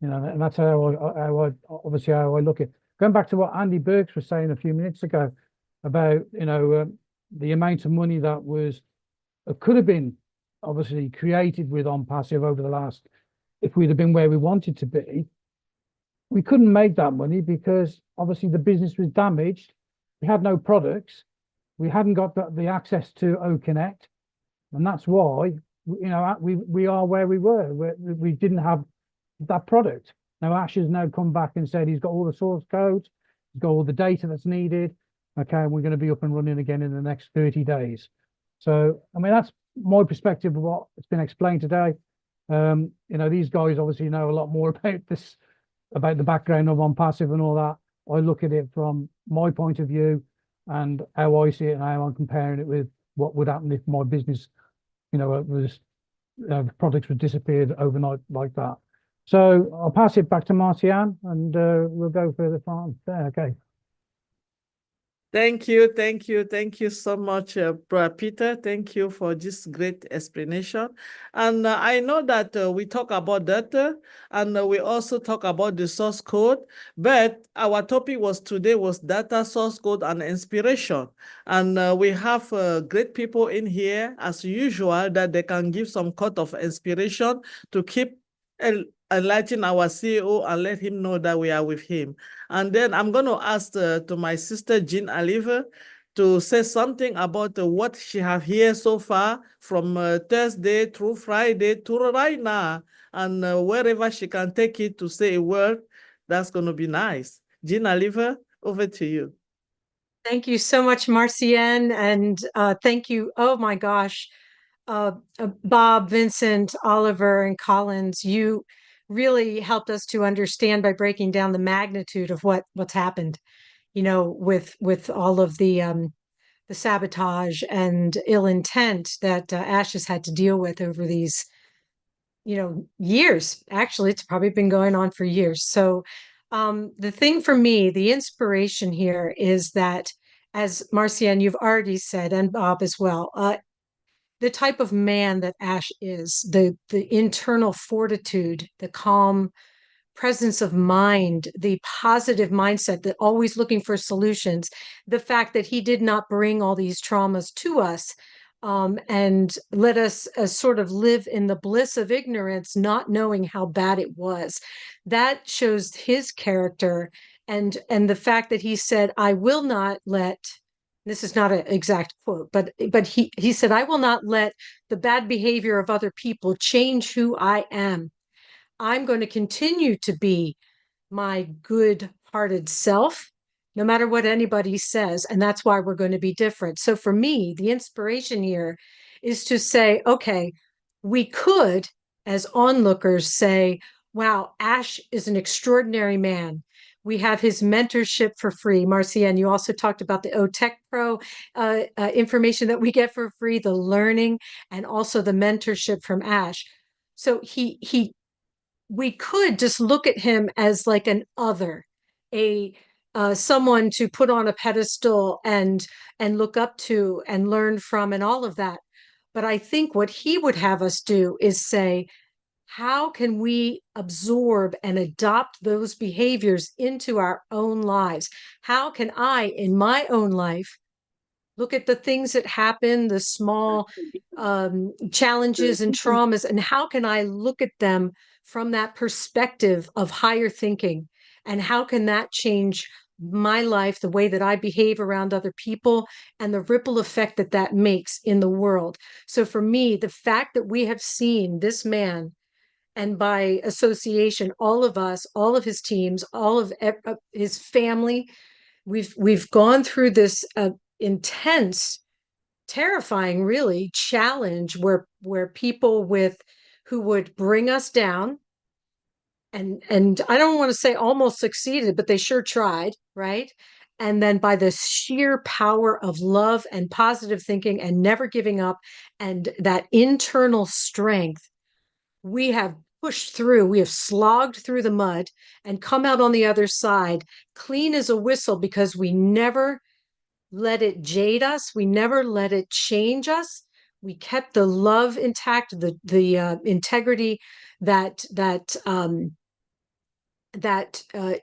And that's how I look at it. Going back to what Andy Berks was saying a few minutes ago about the amount of money that could have been obviously created with ONPASSIVE over the last, if we'd have been where we wanted to be, we couldn't make that money because obviously the business was damaged. We had no products. We hadn't got the access to OConnect, and that's why we are where we were. We didn't have that product. Now Ash has now come back and said he's got all the source codes, he's got all the data that's needed. Okay, and we're going to be up and running again in the next 30 days. So, I mean, that's my perspective of what has been explained today. These guys obviously know a lot more about this, about the background of ONPASSIVE and all that. I look at it from my point of view and how I see it and how I'm comparing it with what would happen if my business, was products would disappeared overnight like that. So I'll pass it back to Marcian, and we'll go further from there. Okay. Thank you so much, Brother Peter. Thank you for this great explanation. And I know that we talk about data, and we also talk about the source code, but our topic today was data, source code, and inspiration. And we have great people in here, as usual, that they can give some cut of inspiration to keep enlighten our CEO and let him know that we are with him. And then I'm going to ask to my sister, Jean Oliver, to say something about what she have here so far from Thursday through Friday to right now, and wherever she can take it to say a word, that's going to be nice. Jean Oliver, over to you. Thank you so much, Marcian, and thank you. Oh my gosh, Bob, Vincent, Oliver, and Collins, you really helped us to understand by breaking down the magnitude of what's happened, with all of the sabotage and ill intent that Ash has had to deal with over these, years. Actually, it's probably been going on for years. So the thing for me, the inspiration here is that, as Marcian, you've already said, and Bob as well, the type of man that Ash is, the internal fortitude, the calm presence of mind, the positive mindset, that always looking for solutions, the fact that he did not bring all these traumas to us, and let us sort of live in the bliss of ignorance, not knowing how bad it was. That shows his character, and the fact that he said, I will not let, this is not an exact quote, but he said, I will not let the bad behavior of other people change who I am. I'm going to continue to be my good-hearted self, no matter what anybody says. And that's why we're going to be different. So for me, the inspiration here is to say, okay, we could, as onlookers, say, wow, Ash is an extraordinary man. We have his mentorship for free. Marcian, you also talked about the OTech Pro information that we get for free, the learning, and also the mentorship from Ash. So he we could just look at him as like an other, someone to put on a pedestal and look up to and learn from and all of that. But I think what he would have us do is say, how can we absorb and adopt those behaviors into our own lives? How can I, in my own life, look at the things that happen, the small challenges and traumas, and how can I look at them from that perspective of higher thinking? And how can that change my life, the way that I behave around other people, and the ripple effect that that makes in the world? So for me, the fact that we have seen this man, and by association, all of us, all of his teams, all of his family, we've gone through this intense, terrifying, really, challenge where people who would bring us down, and I don't want to say almost succeeded, but they sure tried, right? And then by the sheer power of love and positive thinking and never giving up and that internal strength, we have pushed through, we have slogged through the mud and come out on the other side clean as a whistle, because we never let it jade us. We never let it change us. We kept the love intact, the integrity, that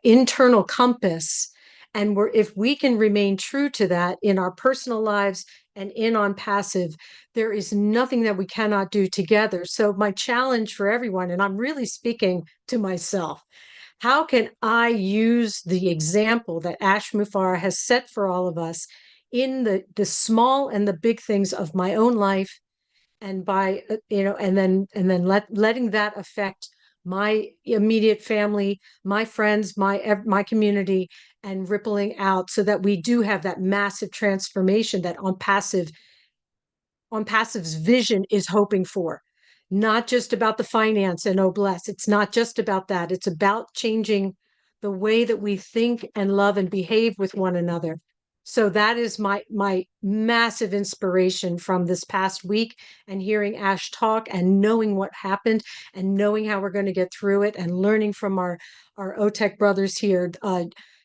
internal compass. And if we can remain true to that in our personal lives and in ONPASSIVE, there is nothing that we cannot do together. So my challenge for everyone, and I'm really speaking to myself, how can I use the example that Ash Mufareh has set for all of us in the small and the big things of my own life, and by and then letting that affect my immediate family, my friends, my community, and rippling out, so that we do have that massive transformation that ONPASSIVE's vision is hoping for. Not just about the finance and bless. It's not just about that. It's about changing the way that we think and love and behave with one another. So that is my massive inspiration from this past week, and hearing Ash talk and knowing what happened and knowing how we're going to get through it, and learning from our OTEC brothers here,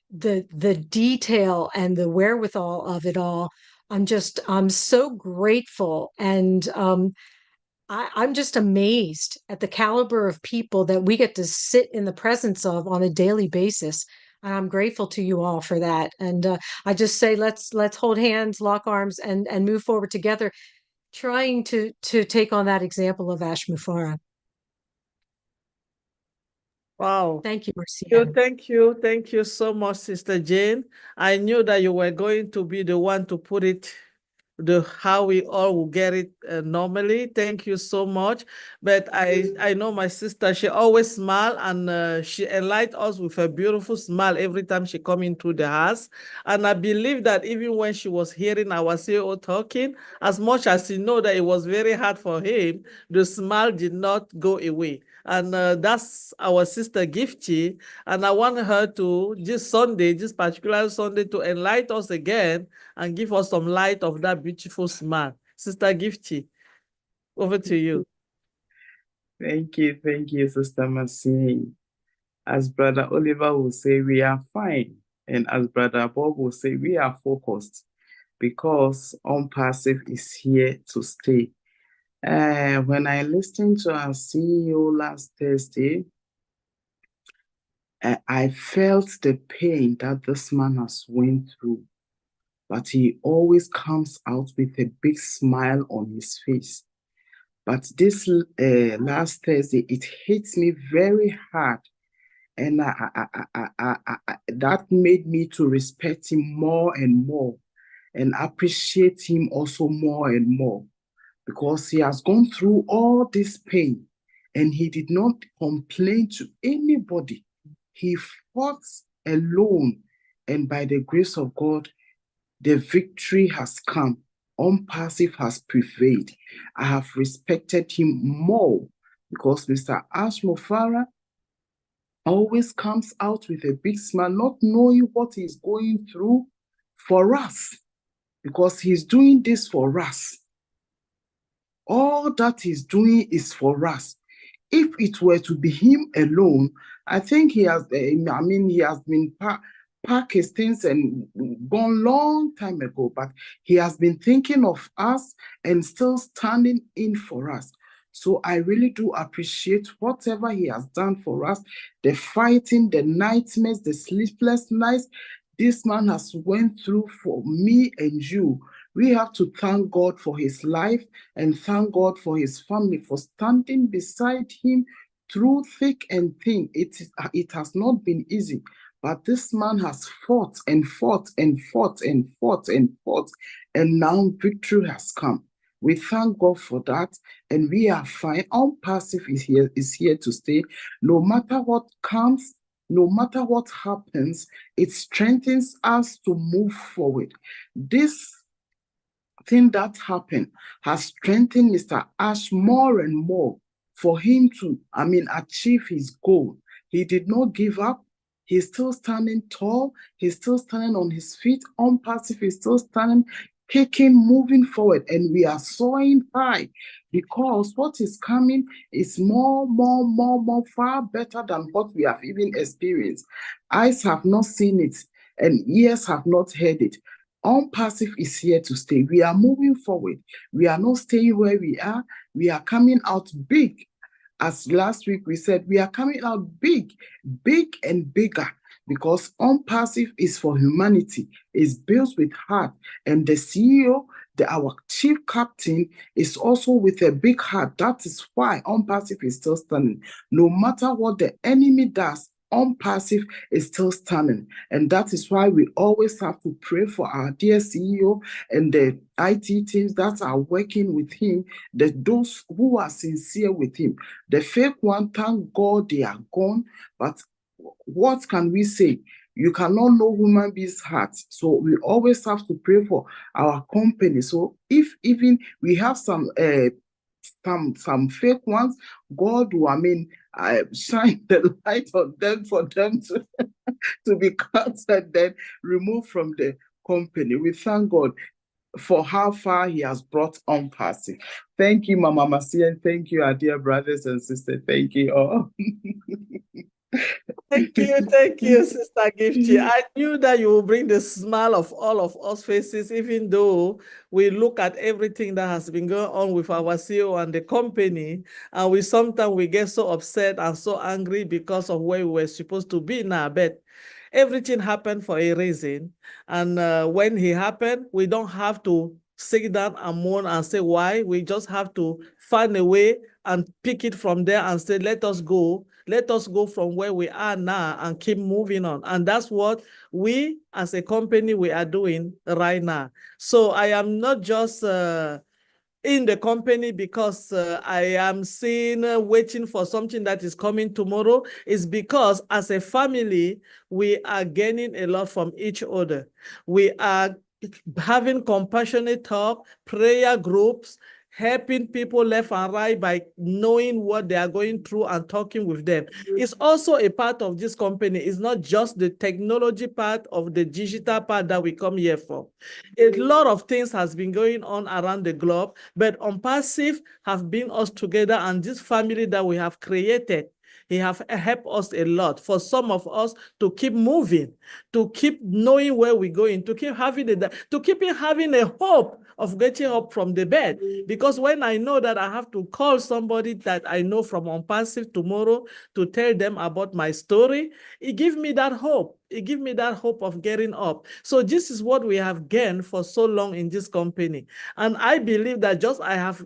the detail and the wherewithal of it all. I'm so grateful, and I'm just amazed at the caliber of people that we get to sit in the presence of on a daily basis. And I'm grateful to you all for that. And I just say, let's hold hands, lock arms, and move forward together, trying to take on that example of Ash Mufareh. Wow. Thank you, Marcia. Thank you so much, Sister Jane. I knew that you were going to be the one to put it how we all will get it normally. Thank you so much. But I know my sister, she always smile, and she enlightened us with a beautiful smile every time she come into the house. And I believe that even when she was hearing our CEO talking, as much as she know that it was very hard for him, the smile did not go away. And that's our sister Gifty. And I want her to, this particular Sunday, to enlighten us again and give us some light of that beautiful smile. Sister Gifty, over to you. Thank you, Sister Mercy. As Brother Oliver will say, we are fine. And as Brother Bob will say, we are focused, because ONPASSIVE is here to stay. When I listened to our CEO last Thursday, I felt the pain that this man has went through, but he always comes out with a big smile on his face. But this last Thursday, it hits me very hard, and that made me to respect him more and more, and appreciate him also more and more, because he has gone through all this pain, and he did not complain to anybody. He fought alone, and by the grace of God, the victory has come. ONPASSIVE has prevailed. I have respected him more, because Mr. Ash Mufareh always comes out with a big smile, not knowing what he's going through for us, because he's doing this for us. All that he's doing is for us. if it were to be him alone, I think he has, he has been pack his things and gone long time ago, but he has been thinking of us and still standing in for us. So I really do appreciate whatever he has done for us, the fighting, the nightmares, the sleepless nights this man has went through for me and you. We have to thank God for his life and thank God for his family for standing beside him through thick and thin. It has not been easy, but this man has fought and fought and fought and fought and fought, and now victory has come. We thank God for that, and we are fine. Unpassive is here to stay. No matter what comes, no matter what happens, it strengthens us to move forward. This thing that happened has strengthened Mr. Ash more and more for him to, achieve his goal. He did not give up. He's still standing tall. He's still standing on his feet. Unpassive is still standing, kicking, moving forward, and we are soaring high because what is coming is more, far better than what we have even experienced. Eyes have not seen it, and ears have not heard it. Unpassive is here to stay. We are moving forward. We are not staying where we are. We are coming out big. As last week we said, we are coming out big and bigger, because Unpassive is for humanity. It's built with heart. And the CEO, our chief captain, is also with a big heart. That is why Unpassive is still standing. No matter what the enemy does, Unpassive is still standing. And that is why we always have to pray for our dear CEO and the IT teams that are working with him, those who are sincere with him. The fake one, thank God they are gone. But what can we say? You cannot know human beings' hearts. So we always have to pray for our company. So if even we have some fake ones, God will shine the light on them for them to be cut and then removed from the company. We thank God for how far he has brought Unpassive. Thank you, Mama Masia, and thank you, our dear brothers and sisters. Thank you all. Thank you, Sister Gifty. I knew that you will bring the smile of all of us faces, even though we look at everything that has been going on with our CEO and the company, and sometimes we get so upset and so angry because of where we were supposed to be now. But everything happened for a reason, and when it happened, we don't have to sit down and mourn and say why. We just have to find a way and pick it from there and say, let us go from where we are now and keep moving on. And that's what we as a company, we are doing right now. So I am not just in the company because I am waiting for something that is coming tomorrow. Is because as a family, we are gaining a lot from each other. We are having compassionate talk, prayer groups, helping people left and right by knowing what they are going through and talking with them. It's also a part of this company. It's not just the technology part of the digital part that we come here for. A lot of things has been going on around the globe, but Unpassive have been us together, and this family that we have created, he have helped us a lot. For some of us to keep moving, to keep knowing where we're going, to keep having a hope of getting up from the bed. Because when I know that I have to call somebody that I know from Unpassive tomorrow to tell them about my story, it gives me that hope. It gives me that hope of getting up. So this is what we have gained for so long in this company. And I believe that I have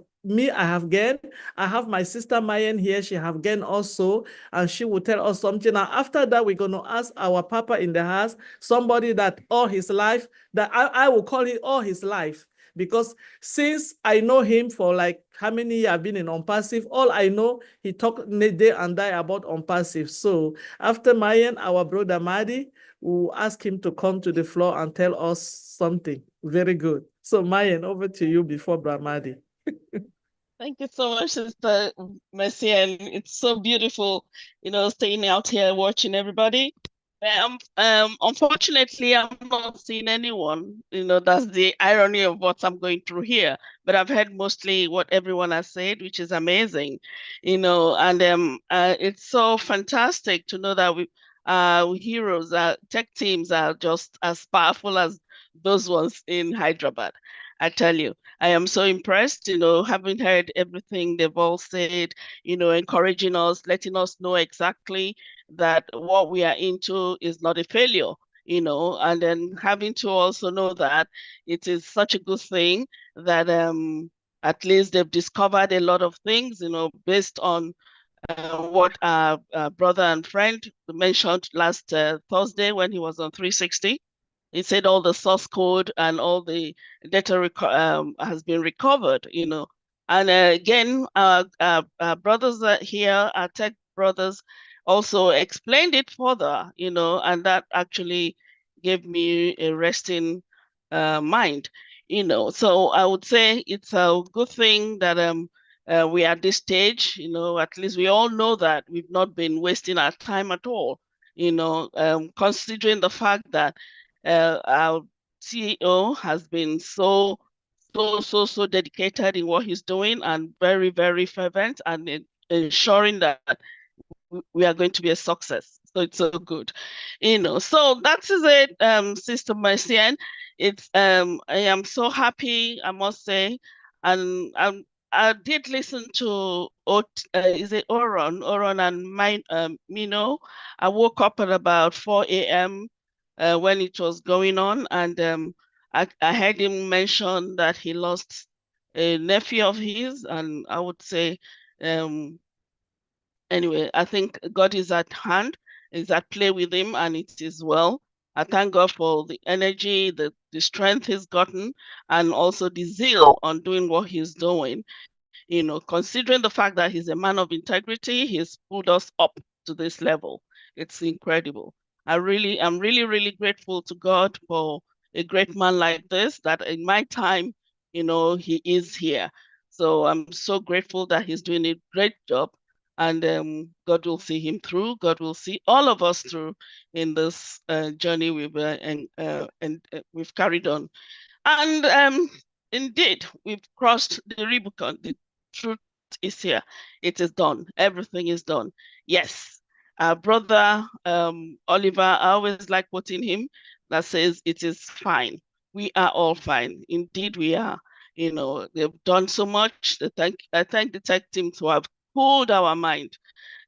gained. I have my sister Mayen here. She have gained also, and she will tell us something. And after that, we're going to ask our papa in the house, somebody that all his life, that I will call it all his life. Because since I know him for like how many years I've been in Unpassive, all I know, he talked day and day about Unpassive. So after Mayen, our brother Madi, we'll ask him to come to the floor and tell us something very good. So Mayen, over to you before Brother Madi. Thank you so much, Sister Mercy, and it's so beautiful, staying out here watching everybody. Unfortunately, I'm not seeing anyone. That's the irony of what I'm going through here. But I've heard mostly what everyone has said, which is amazing. And it's so fantastic to know that heroes, tech teams are just as powerful as those ones in Hyderabad. I tell you, I am so impressed, having heard everything they've all said, encouraging us, letting us know exactly that what we are into is not a failure, and then having to also know that it is such a good thing that at least they've discovered a lot of things, based on what our brother and friend mentioned last Thursday when he was on 360. He said all the source code and all the data has been recovered, And again, our brothers here, our tech brothers, also explained it further, and that actually gave me a resting mind, So I would say it's a good thing that we are at this stage, at least we all know that we've not been wasting our time at all, considering the fact that our CEO has been so dedicated in what he's doing and very, very fervent and ensuring that we are going to be a success. So it's so good, So that is it, Sister Mercian. I am so happy, I must say, and I did listen to is it Oron and Mino. I woke up at about 4 a.m. When it was going on, and I heard him mention that he lost a nephew of his, and I would say anyway, I think God is at hand, is at play with him, and it is well. I thank God for the energy, the strength he's gotten, and also the zeal on doing what he's doing. Considering the fact that he's a man of integrity, he's pulled us up to this level. It's incredible. I'm really, really grateful to God for a great man like this, that in my time, he is here. So I'm so grateful that he's doing a great job, and God will see him through. God will see all of us through in this journey we've carried on. And indeed, we've crossed the Rubicon. The truth is here. It is done. Everything is done. Yes. Our brother Oliver, I always like quoting him, that says it is fine. We are all fine. Indeed, we are. They've done so much. I thank the tech team to have pulled our mind.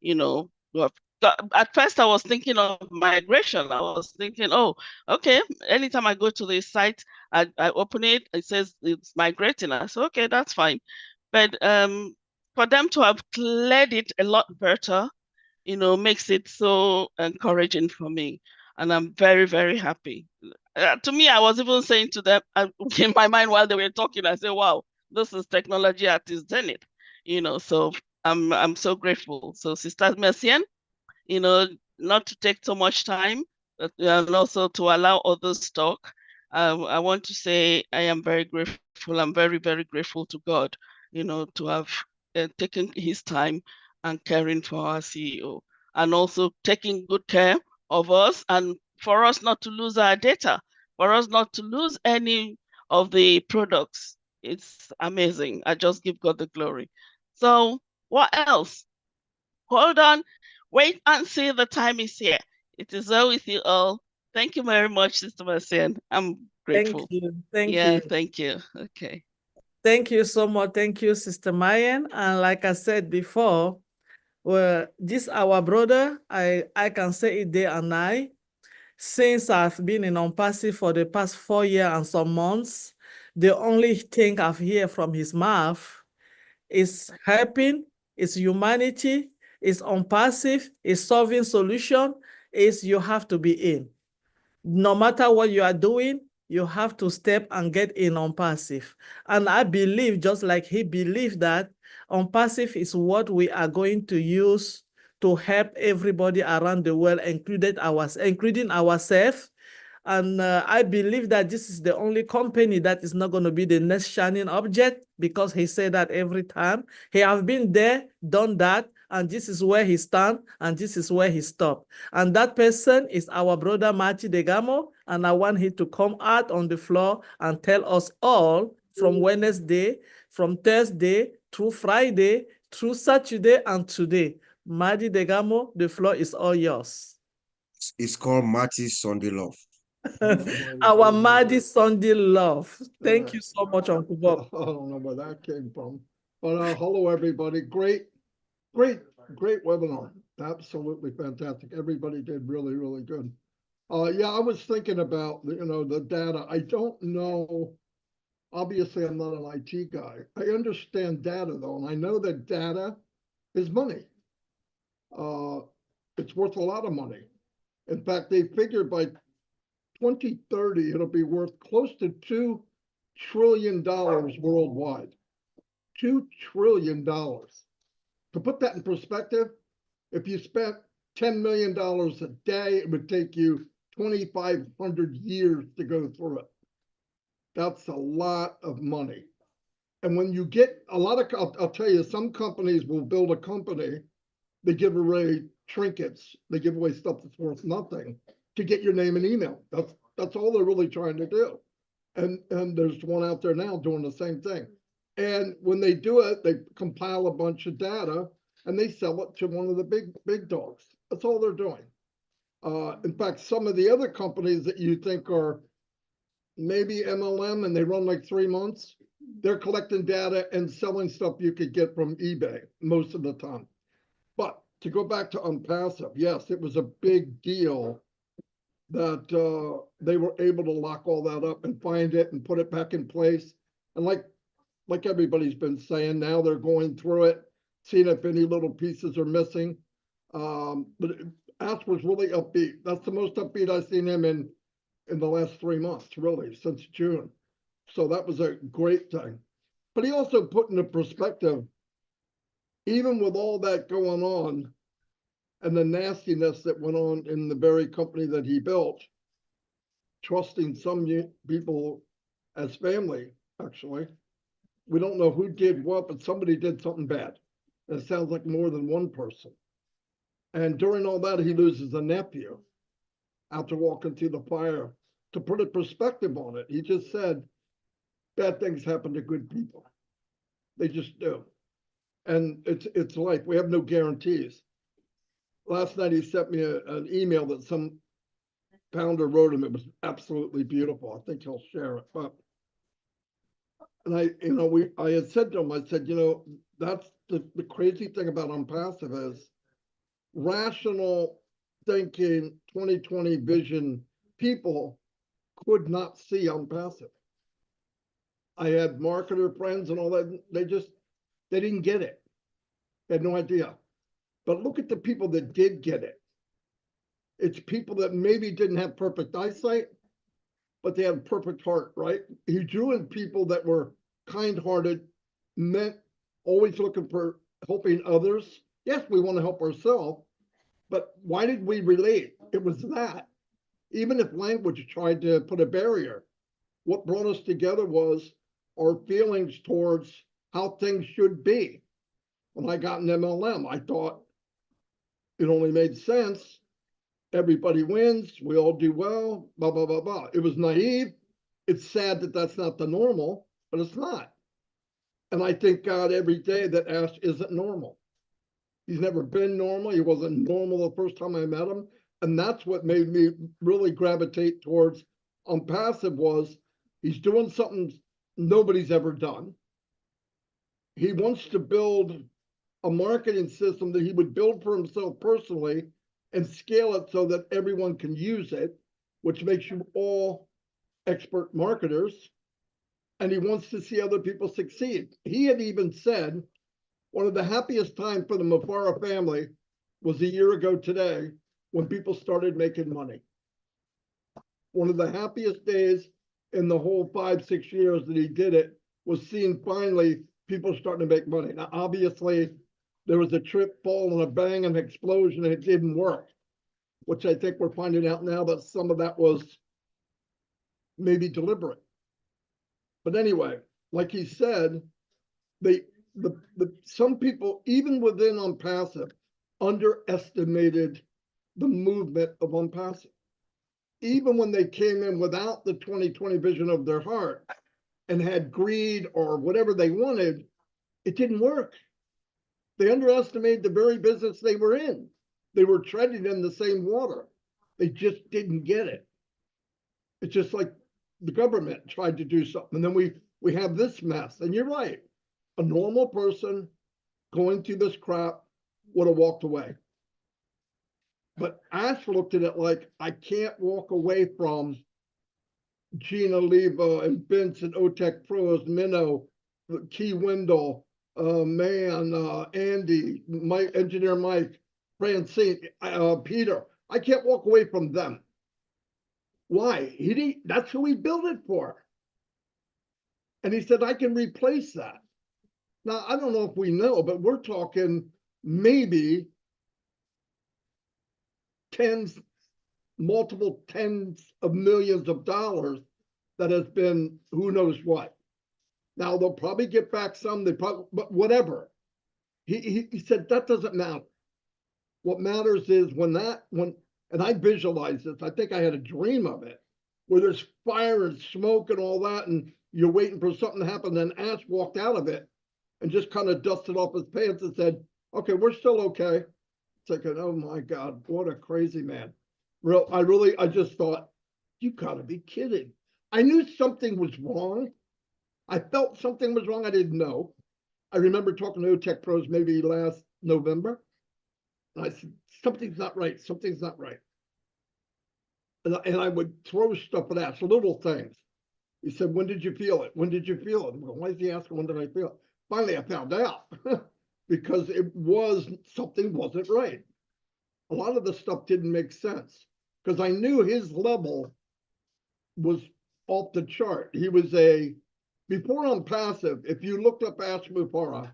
At first I was thinking of migration. I was thinking, oh, okay, anytime I go to the site, I open it, it says it's migrating. I said, okay, that's fine. But for them to have cleared it a lot better, makes it so encouraging for me. And I'm very, very happy. To me, I was even saying to them, in my mind while they were talking, I said, wow, this is technology at its zenith, so I'm so grateful. So Sister Mercian, not to take so much time, and also to allow others to talk. I want to say I am very grateful. I'm very, very grateful to God, to have taken his time and caring for our CEO, and also taking good care of us, and for us not to lose our data, for us not to lose any of the products. It's amazing. I just give God the glory. So what else? Hold on, wait and see, the time is here. It is well with you all. Thank you very much, Sister Marcian. I'm grateful. Thank you. Thank yeah, you. thank you. Okay. Thank you so much. Thank you, Sister Mayan. And like I said before, well, this our brother, I can say it day and night. Since I've been in ONPASSIVE for the past 4 years and some months, the only thing I've heard from his mouth is helping, is humanity, is ONPASSIVE, is solving solution, is you have to be in. No matter what you are doing, you have to step and get in ONPASSIVE. And I believe, just like he believed, that ONPASSIVE is what we are going to use to help everybody around the world, including ourselves. And I believe that this is the only company that is not going to be the next shining object, because he said that every time. He has been there, done that, and this is where he stands, and this is where he stopped. And that person is our brother Marty Degamo, and I want him to come out on the floor and tell us all from Wednesday, from Thursday, through Friday, through Saturday, and today. Marty Degamo, the floor is all yours. It's called Marty's Sunday Love. Our Marty Sunday Love. Thank you so much, Uncle Bob. I don't know where that came from. But hello, everybody. Great webinar. Absolutely fantastic. Everybody did really, really good. Yeah, I was thinking about, the data. I don't know. Obviously, I'm not an IT guy. I understand data, though, and I know that data is money. It's worth a lot of money. In fact, they figured by 2030, it'll be worth close to $2 trillion worldwide. $2 trillion. To put that in perspective, if you spent $10 million a day, it would take you 2,500 years to go through it. That's a lot of money. And when you get a lot of, I'll tell you, some companies will build a company, they give away trinkets, they give away stuff that's worth nothing to get your name and email. That's all they're really trying to do. And there's one out there now doing the same thing. And when they do it, they compile a bunch of data and they sell it to one of the big dogs. That's all they're doing. In fact, some of the other companies that you think are maybe MLM and they run like 3 months, they're collecting data and selling stuff you could get from eBay most of the time. But to go back to Unpassive, yes, it was a big deal that they were able to lock all that up and find it and put it back in place. And like everybody's been saying, now they're going through it, seeing if any little pieces are missing. But Ash was really upbeat. That's the most upbeat I've seen him in the last 3 months, really, since June. So that was a great thing. But he also put into perspective, even with all that going on and the nastiness that went on in the very company that he built, trusting some people as family, actually. We don't know who did what, but somebody did something bad. It sounds like more than one person. And during all that, he loses a nephew after walking through the fire. To put a perspective on it, he just said, bad things happen to good people. They just do. And it's life. We have no guarantees. Last night, he sent me an email that some founder wrote him. It was absolutely beautiful. I think he'll share it. But and I had said to him, I said, that's the crazy thing about Unpassive is rational thinking, 2020 vision people could not see Unpassive. I had marketer friends and all that. They didn't get it. They had no idea. But look at the people that did get it. It's people that maybe didn't have perfect eyesight, but they had a perfect heart, right? He drew in people that were kind-hearted, meant always looking for helping others. Yes, we want to help ourselves, but why did we relate? It was that. Even if language tried to put a barrier, what brought us together was our feelings towards how things should be. When I got in MLM, I thought it only made sense. Everybody wins, we all do well, blah, blah, blah, blah. It was naive. It's sad that that's not the normal, but it's not. And I thank God every day that Ash isn't normal. He's never been normal. He wasn't normal the first time I met him. And that's what made me really gravitate towards Unpassive was he's doing something nobody's ever done. He wants to build a marketing system that he would build for himself personally and scale it so that everyone can use it, which makes you all expert marketers. And he wants to see other people succeed. He had even said one of the happiest times for the Mufara family was a year ago today when people started making money. One of the happiest days in the whole 5-6 years that he did it was seeing finally people starting to make money. Now, obviously, there was a trip, fall, and a bang, and explosion, and it didn't work, which I think we're finding out now that some of that was maybe deliberate. But anyway, like he said, some people, even within Unpassive, underestimated the movement of Unpassive. Even when they came in without the 2020 vision of their heart and had greed or whatever they wanted, it didn't work. They underestimated the very business they were in. They were treading in the same water. They just didn't get it. It's just like the government tried to do something. And then we have this mess. And you're right. A normal person going through this crap would have walked away. But Ash looked at it like, I can't walk away from Gina Leva and Vince and OTEC Pros, Minnow, Key Wendell, Andy, Mike, Engineer Mike, Francine, Peter. I can't walk away from them. Why? That's who he built it for. And he said, I can replace that. Now, I don't know if we know, but we're talking maybe multiple tens of millions of dollars that has been who knows what. Now they'll probably get back some, but whatever. He said that doesn't matter. What matters is and I visualized this, I think I had a dream of it, where there's fire and smoke and all that, and you're waiting for something to happen. Then Ash walked out of it and just kind of dusted off his pants and said, okay, we're still okay. It's like, oh my God, what a crazy man. I just thought, you gotta be kidding. I knew something was wrong. I felt something was wrong. I didn't know. I remember talking to OTEC Pros maybe last November. And I said, something's not right. Something's not right. And I would throw stuff at Ash, little things. He said, when did you feel it? When did you feel it? I'm going, why is he asking, when did I feel it? Finally, I found out because something wasn't right. A lot of the stuff didn't make sense because I knew his level was off the chart. He was before Unpassive, if you looked up Ash Mufara,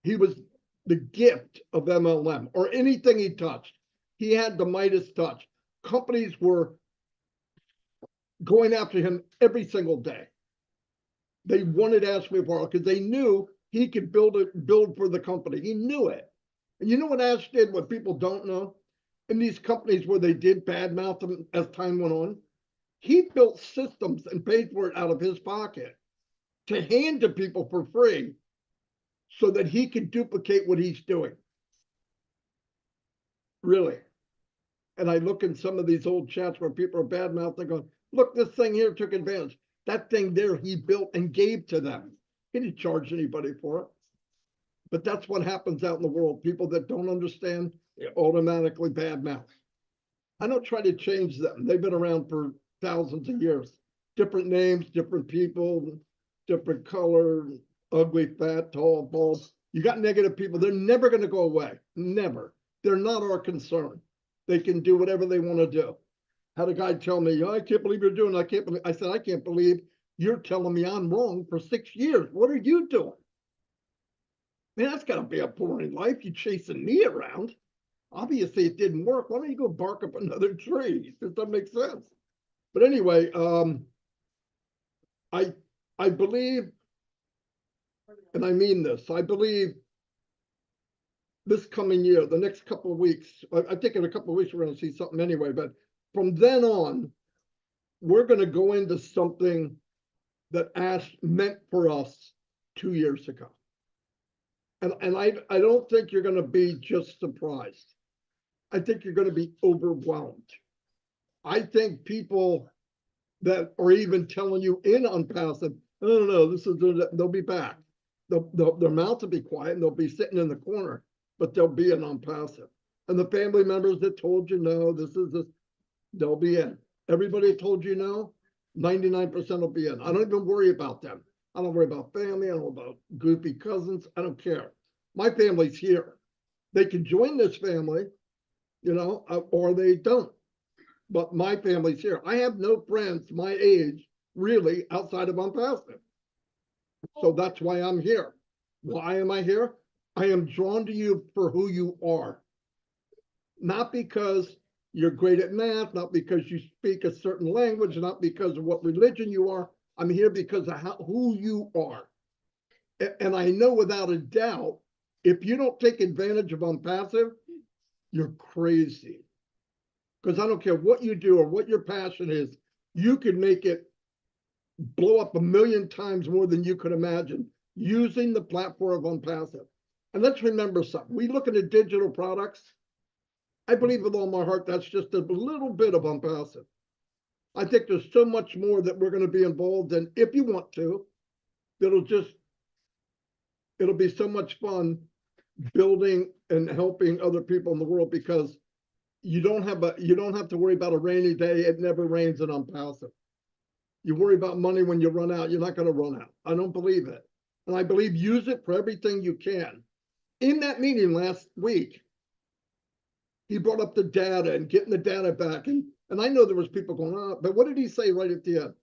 he was the gift of MLM or anything he touched. He had the Midas touch. Companies were going after him every single day. They wanted Ash Mufara because they knew he could build for the company. He knew it. And you know what Ash did, what people don't know? In these companies where they did badmouth him as time went on, he built systems and paid for it out of his pocket to hand to people for free so that he could duplicate what he's doing. Really. And I look in some of these old chats where people are badmouthing, going, look, this thing here took advantage. That thing there he built and gave to them. He didn't charge anybody for it. But that's what happens out in the world. People that don't understand, they automatically badmouth. I don't try to change them. They've been around for thousands of years. Different names, different people, different color, ugly, fat, tall, bald. You got negative people. They're never going to go away. Never. They're not our concern. They can do whatever they want to do. Had a guy tell me, oh, I can't believe you're doing it. I said, I can't believe you're telling me I'm wrong for 6 years. What are you doing? Man, that's got to be a boring life. You chasing me around. Obviously, it didn't work. Why don't you go bark up another tree? It doesn't make sense. But anyway, I believe, and I mean this, I believe this coming year, the next couple of weeks, I think in a couple of weeks we're going to see something anyway, but from then on, we're going to go into something that Ash meant for us 2 years ago. And I don't think you're going to be just surprised. I think you're going to be overwhelmed. I think people that are even telling you in Unpassive, no, they'll be back. Their mouths will be quiet and they'll be sitting in the corner, but they'll be in Unpassive. And the family members that told you no, they'll be in. Everybody that told you no, 99% will be in. I don't even worry about them. I don't worry about family. I don't worry about goofy cousins. I don't care. My family's here. They can join this family, or they don't. But my family's here. I have no friends my age, really, outside of Unpassive. So that's why I'm here. Why am I here? I am drawn to you for who you are. Not because you're great at math, not because you speak a certain language, not because of what religion you are. I'm here because of who you are. And I know without a doubt, if you don't take advantage of unpassive, you're crazy. Because I don't care what you do or what your passion is, you can make it blow up 1,000,000 times more than you could imagine using the platform of unpassive. And let's remember something. We look at the digital products. I believe with all my heart, that's just a little bit of unpassive. I think there's so much more that we're going to be involved in if you want to. It'll be so much fun building and helping other people in the world, because you don't have to worry about a rainy day. It never rains in unpassive. You worry about money when you run out. You're not going to run out. I don't believe it. And I believe use it for everything you can. In that meeting last week, he brought up the data and getting the data back. And I know there was people going, oh, but what did he say right at the end?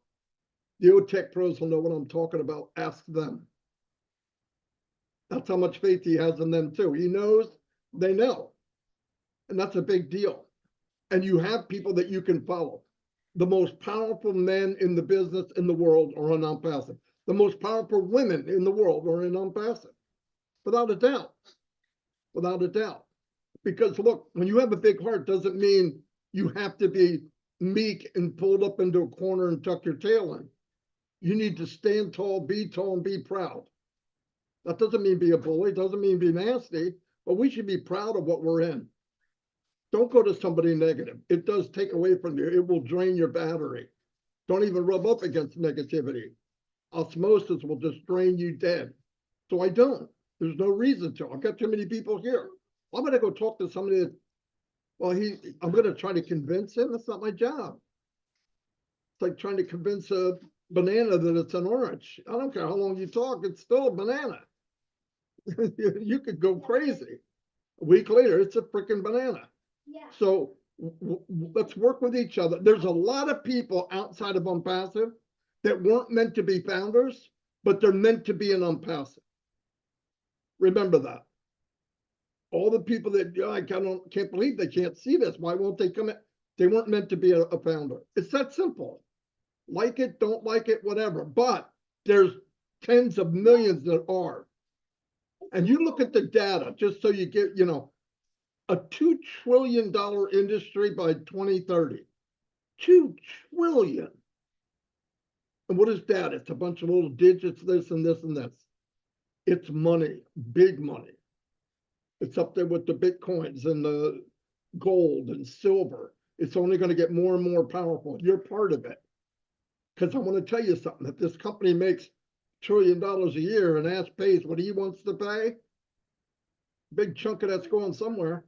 The OTech pros will know what I'm talking about. Ask them. That's how much faith he has in them too. He knows, they know. And that's a big deal. And you have people that you can follow. The most powerful men in the business in the world are on unpassive. The most powerful women in the world are in unpassive. Without a doubt. Without a doubt. Because look, when you have a big heart, doesn't mean you have to be meek and pulled up into a corner and tuck your tail in. You need to stand tall, and be proud. That doesn't mean be a bully, doesn't mean be nasty, but we should be proud of what we're in. Don't go to somebody negative. It does take away from you. It will drain your battery. Don't even rub up against negativity. Osmosis will just drain you dead. So I don't. There's no reason to. I've got too many people here. I'm going to go talk to somebody that, well, I'm going to try to convince him. That's not my job. It's like trying to convince a banana that it's an orange. I don't care how long you talk. It's still a banana. You could go crazy. A week later, it's a freaking banana. Yeah. So let's work with each other. There's a lot of people outside of unpassive that weren't meant to be founders, but they're meant to be an unpassive. Remember that. All the people that I can't believe they can't see this. Why won't they come in? They weren't meant to be a founder. It's that simple. Like it, don't like it, whatever. But there's tens of millions that are. And you look at the data, just so you get, a $2 trillion industry by 2030. $2 trillion. And what is that? It's a bunch of little digits, this and this and this. It's money, big money. It's up there with the Bitcoins and the gold and silver. It's only going to get more and more powerful. You're part of it. Because I want to tell you something. If this company makes $1 trillion a year and Ash pays what he wants to pay, big chunk of that's going somewhere.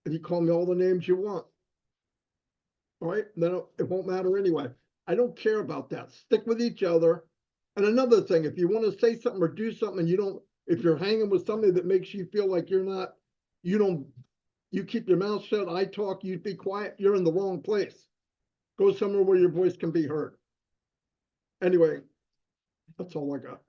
And you call me all the names you want. All right? Then it won't matter anyway. I don't care about that. Stick with each other. And another thing, if you want to say something or do something, if you're hanging with somebody that makes you feel like you keep your mouth shut, I talk, you be quiet, you're in the wrong place. Go somewhere where your voice can be heard. Anyway, that's all I got.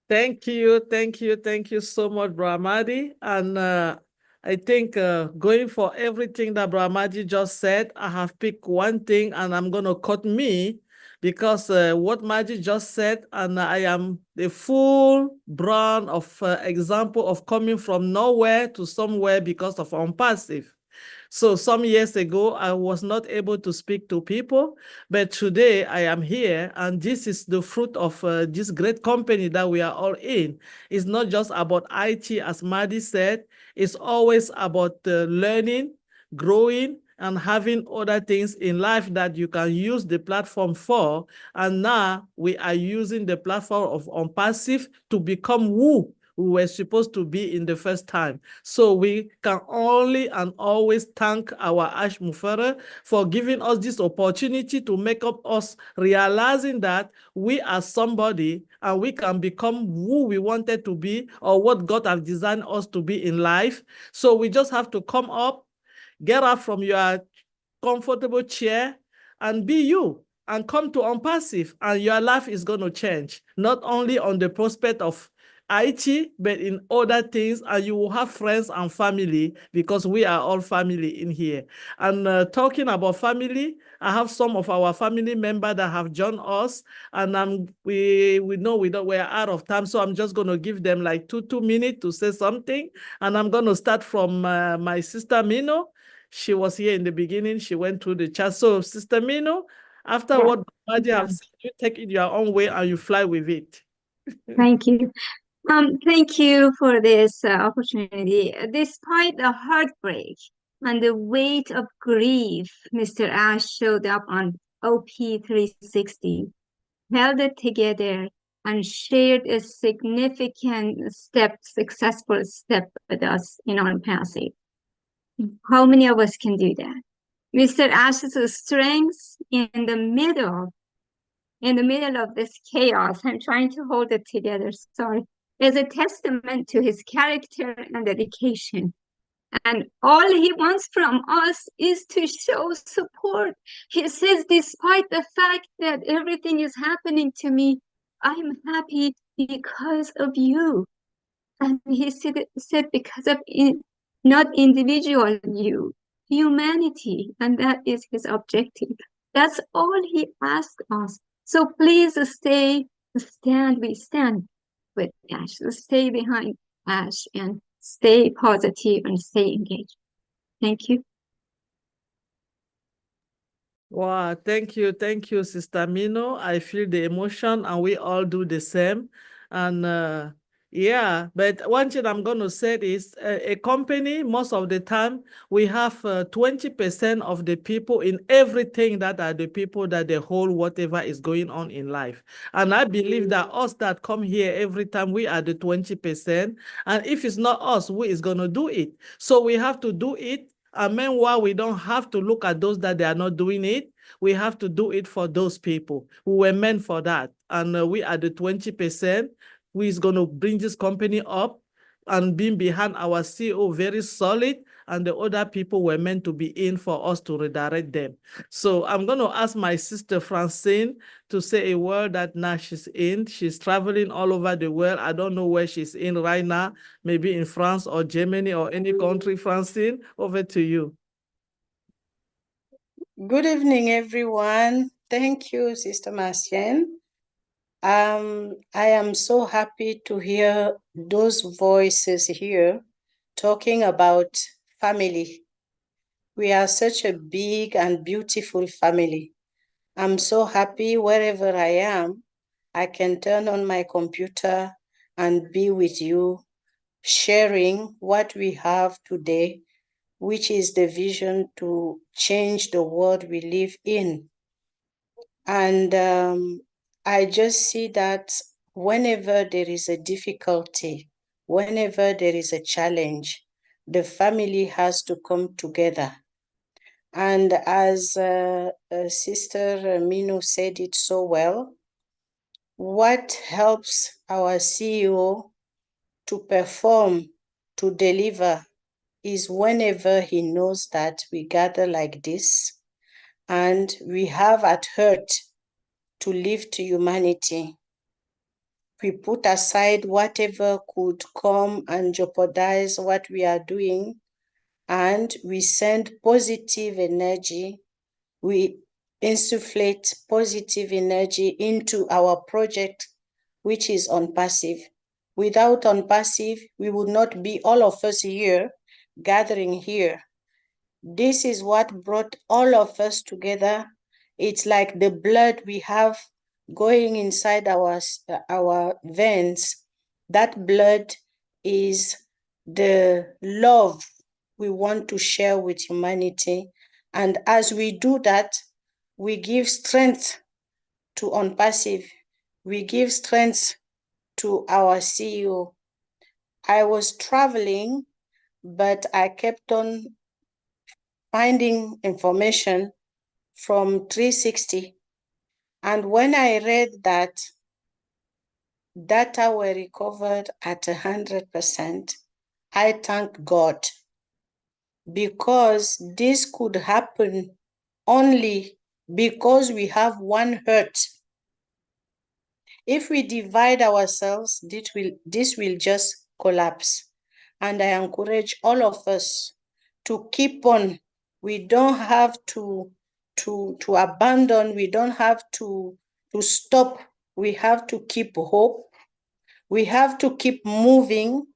Thank you so much, Brahmadi. And I think going for everything that Brahmadi just said, I have picked one thing and I'm going to cut me because what Maji just said, and I am the full brand of example of coming from nowhere to somewhere because of unpassive. So some years ago, I was not able to speak to people, but today I am here, and this is the fruit of this great company that we are all in. It's not just about IT, as Madi said, it's always about learning, growing, and having other things in life that you can use the platform for. And now we are using the platform of unpassive to become who we were supposed to be in the first time. So we can only and always thank our Ash Mufere for giving us this opportunity to make up us realizing that we are somebody and we can become who we wanted to be or what God has designed us to be in life. So we just have to come up, get up from your comfortable chair and be you and come to unpassive, and your life is going to change, not only on the prospect of IT, but in other things, and you will have friends and family because we are all family in here. And talking about family, I have some of our family members that have joined us, and we know we're out of time, so I'm just going to give them like two minutes to say something, and I'm going to start from my sister Mino. She was here in the beginning. She went through the chat. So, Sister Mino, after what Maji have said, you take it your own way and you fly with it. Thank you. Thank you for this opportunity. Despite the heartbreak and the weight of grief, Mr. Ash showed up on OP 360, held it together, and shared a significant successful step with us in ONPASSIVE. How many of us can do that? Mr. Ash's strength in the middle of this chaos, I'm trying to hold it together, sorry, is a testament to his character and dedication. And all he wants from us is to show support. He says, despite the fact that everything is happening to me, I'm happy because of you. And he said because of not individual you, humanity. And that is his objective. That's all he asked us. So please we stand with Ash. Stay behind Ash and stay positive and stay engaged. Thank you. Wow, thank you, Sister Mino. I feel the emotion, and we all do the same. And yeah, but one thing I'm going to say is a company, most of the time, we have 20% of the people in everything that are the people that they hold whatever is going on in life. And I believe that us that come here every time, we are the 20%. And if it's not us, who is going to do it? So we have to do it. And meanwhile, we don't have to look at those that they are not doing it. We have to do it for those people who were meant for that. And we are the 20% who is going to bring this company up and being behind our CEO very solid. And the other people were meant to be in for us to redirect them. So I'm going to ask my sister Francine to say a word that now she's in. She's traveling all over the world. I don't know where she's in right now, maybe in France or Germany or any country. Francine, over to you. Good evening, everyone. Thank you, Sister Marcienne. I am so happy to hear those voices here talking about family. We are such a big and beautiful family. I'm so happy wherever I am, I can turn on my computer and be with you, sharing what we have today, which is the vision to change the world we live in. And I just see that whenever there is a difficulty, whenever there is a challenge, the family has to come together. And as Sister Mino said it so well, what helps our CEO to perform, to deliver, is whenever he knows that we gather like this and we have at heart to live to humanity. We put aside whatever could come and jeopardize what we are doing, and we send positive energy. We insufflate positive energy into our project, which is ONPASSIVE. Without ONPASSIVE, we would not be all of us here, gathering here. This is what brought all of us together. It's like the blood we have going inside our veins. That blood is the love we want to share with humanity. And as we do that, we give strength to ONPASSIVE. We give strength to our CEO. I was traveling, but I kept on finding information from 360. And when I read that data were recovered at 100%, I thank God, because this could happen only because we have one heart. If we divide ourselves, this will just collapse. And I encourage all of us to keep on. We don't have to abandon. We don't have to stop. We have to keep hope. We have to keep moving,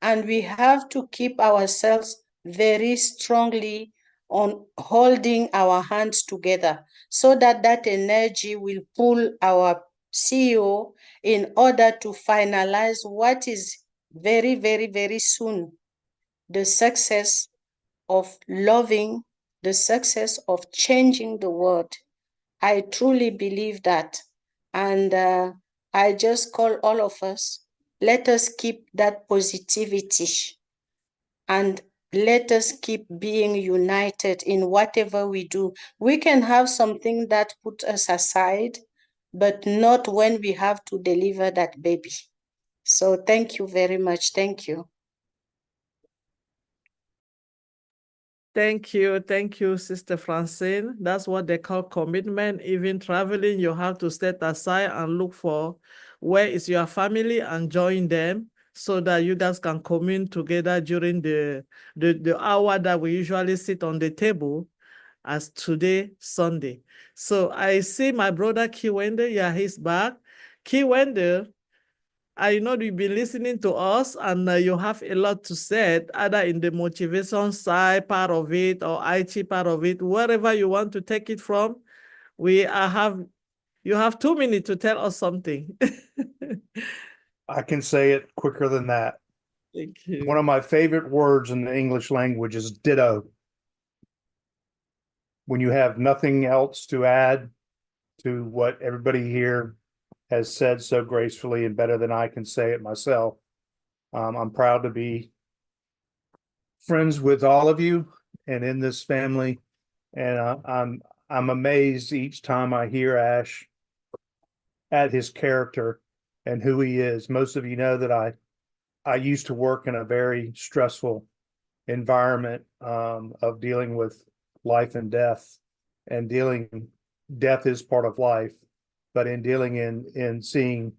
and we have to keep ourselves very strongly on holding our hands together, so that that energy will pull our CEO in order to finalize what is very, very, very soon the success of loving, the success of changing the world. I truly believe that. And I just call all of us, let us keep that positivity, and let us keep being united in whatever we do. We can have something that puts us aside, but not when we have to deliver that baby. So thank you very much. Thank you. Thank you, Sister Francine. That's what they call commitment. Even traveling, you have to set aside and look for where is your family and join them so that you guys can commune together during the hour that we usually sit on the table, as today, Sunday. So I see my brother Kiwende, yeah, he's back. Kiwende, I know you've been listening to us and you have a lot to say, either in the motivation side part of it or IT part of it, wherever you want to take it from. You have 2 minutes to tell us something. I can say it quicker than that. Thank you. One of my favorite words in the English language is ditto. When you have nothing else to add to what everybody here has said so gracefully and better than I can say it myself. I'm proud to be friends with all of you and in this family. And I'm amazed each time I hear Ash at his character and who he is. Most of you know that I used to work in a very stressful environment of dealing with life and death, and death is part of life. But in dealing in seeing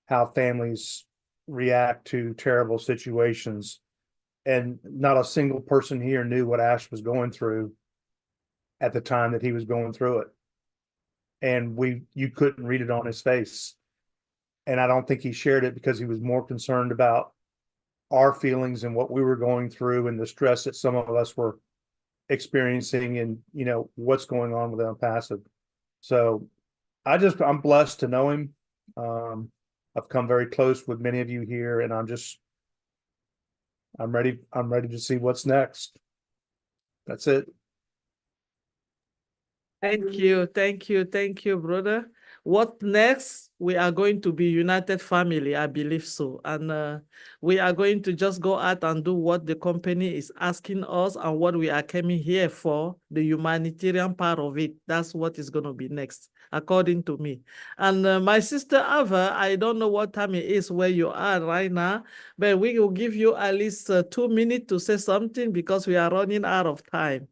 how families react to terrible situations, and not a single person here knew what Ash was going through at the time that he was going through it. And you couldn't read it on his face. And I don't think he shared it because he was more concerned about our feelings and what we were going through and the stress that some of us were experiencing, and what's going on with Unpassive. So I'm blessed to know him. I've come very close with many of you here, and I'm ready to see what's next. That's it. Thank you, brother. What next? We are going to be united family, I believe so. And we are going to just go out and do what the company is asking us and what we are coming here for, the humanitarian part of it. That's what is going to be next, according to me. And my sister Ava, I don't know what time it is where you are right now, but we will give you at least 2 minutes to say something because we are running out of time.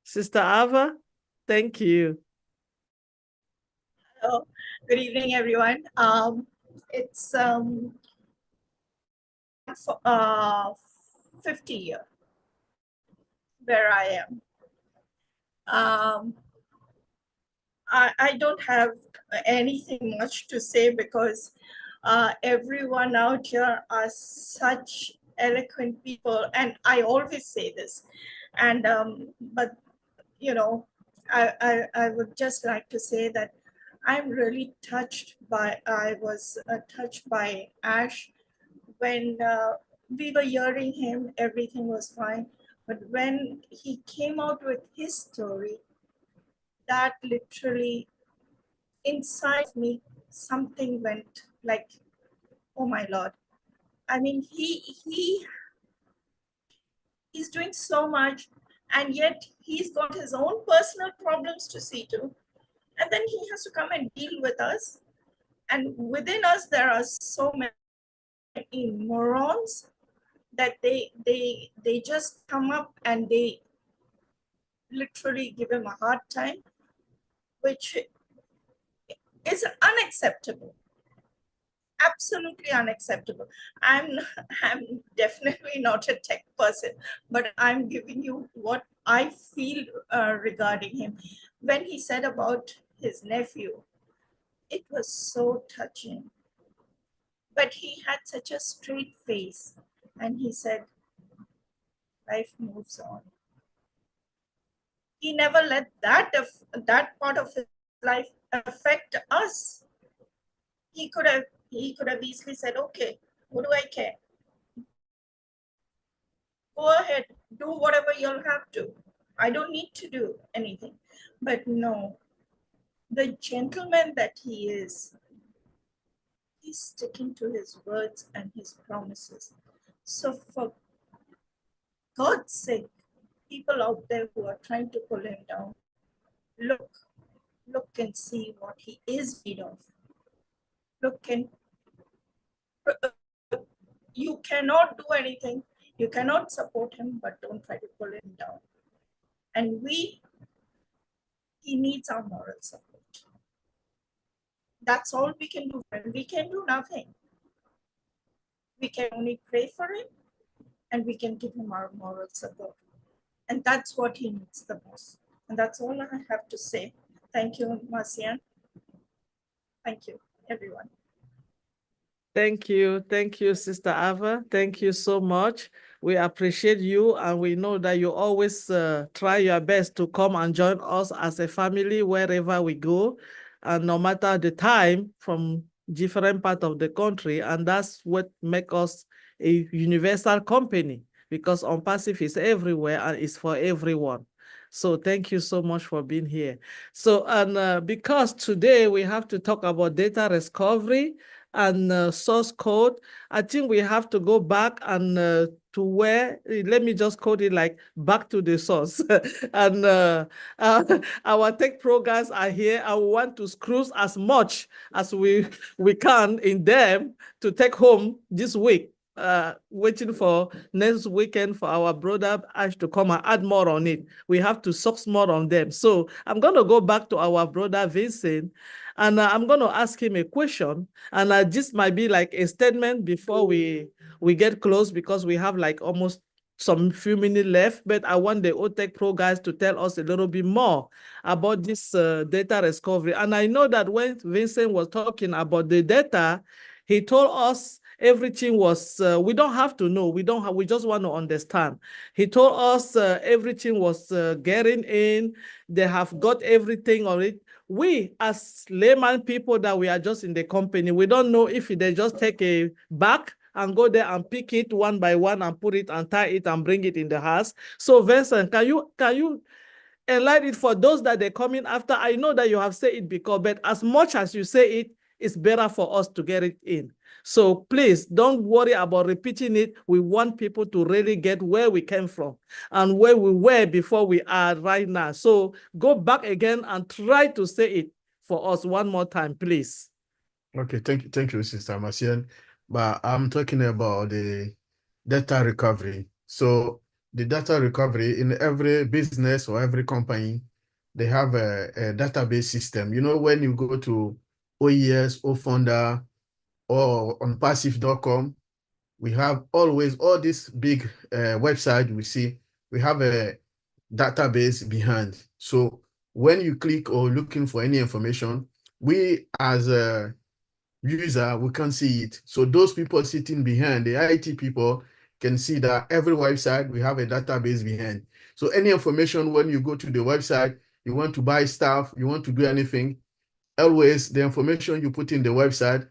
Sister Ava, thank you. Hello, good evening, everyone. It's 50 year where I am. I don't have anything much to say because everyone out here are such eloquent people, and I always say this. And but I would just like to say that I'm really touched by, I was touched by Ash. When we were hearing him, everything was fine. But when he came out with his story, that literally inside me, something went like, oh my Lord. I mean, he's doing so much, and yet he's got his own personal problems to see to. And then he has to come and deal with us. And within us, there are so many morons that they just come up and they literally give him a hard time, which is unacceptable. Absolutely unacceptable. I'm definitely not a tech person, but I'm giving you what I feel regarding him. When he said about his nephew, it was so touching. But he had such a straight face, and he said, life moves on. He never let that part of his life affect us. He could have easily said, okay, what do I care? Go ahead, do whatever you'll have to. I don't need to do anything. But no, the gentleman that he is, he's sticking to his words and his promises. So for God's sake, people out there who are trying to pull him down, look and see what he is made of. Look and you cannot do anything. You cannot support him, but don't try to pull him down. And he needs our moral support. That's all we can do. We can do nothing. We can only pray for him, and we can give him our moral support. And that's what he needs the most. And that's all I have to say. Thank you, Marcian. Thank you, everyone. Thank you, Sister Ava. Thank you so much. We appreciate you, and we know that you always try your best to come and join us as a family wherever we go, and no matter the time, from different parts of the country, and that's what makes us a universal company, because ONPASSIVE is everywhere and it's for everyone. So thank you so much for being here. So, and because today we have to talk about data discovery and source code, I think we have to go back and to where, let me just code it like back to the source. And our tech programs are here. I want to squeeze as much as we can in them to take home this week. Waiting for next weekend for our brother Ash to come and add more on it. We have to suck more on them. So I'm going to go back to our brother Vincent, and I'm going to ask him a question. And this might be like a statement before we get close, because we have like almost some few minutes left. But I want the OTech Pro guys to tell us a little bit more about this data discovery. And I know that when Vincent was talking about the data, he told us everything was, we don't have to know. We just want to understand. He told us everything was getting in. They have got everything on it. We, as layman people that we are just in the company, we don't know if they just take a bag and go there and pick it one by one and put it and tie it and bring it in the house. So Vincent, can you enlighten it for those that they're coming after? I know that you have said it before, but as much as you say it, it's better for us to get it in. So please don't worry about repeating it. We want people to really get where we came from and where we were before we are right now. So go back again and try to say it for us one more time, please. Okay, thank you, Sister Marcian. But I'm talking about the data recovery. So the data recovery in every business or every company, they have a database system. You know, when you go to OES, OFounder, or unpassive.com, we have always all this big website we see, we have a database behind. So when you click or looking for any information, we as a user, we can see it. So those people sitting behind, the IT people, can see that every website, we have a database behind. So any information, when you go to the website, you want to buy stuff, you want to do anything, always the information you put in the website,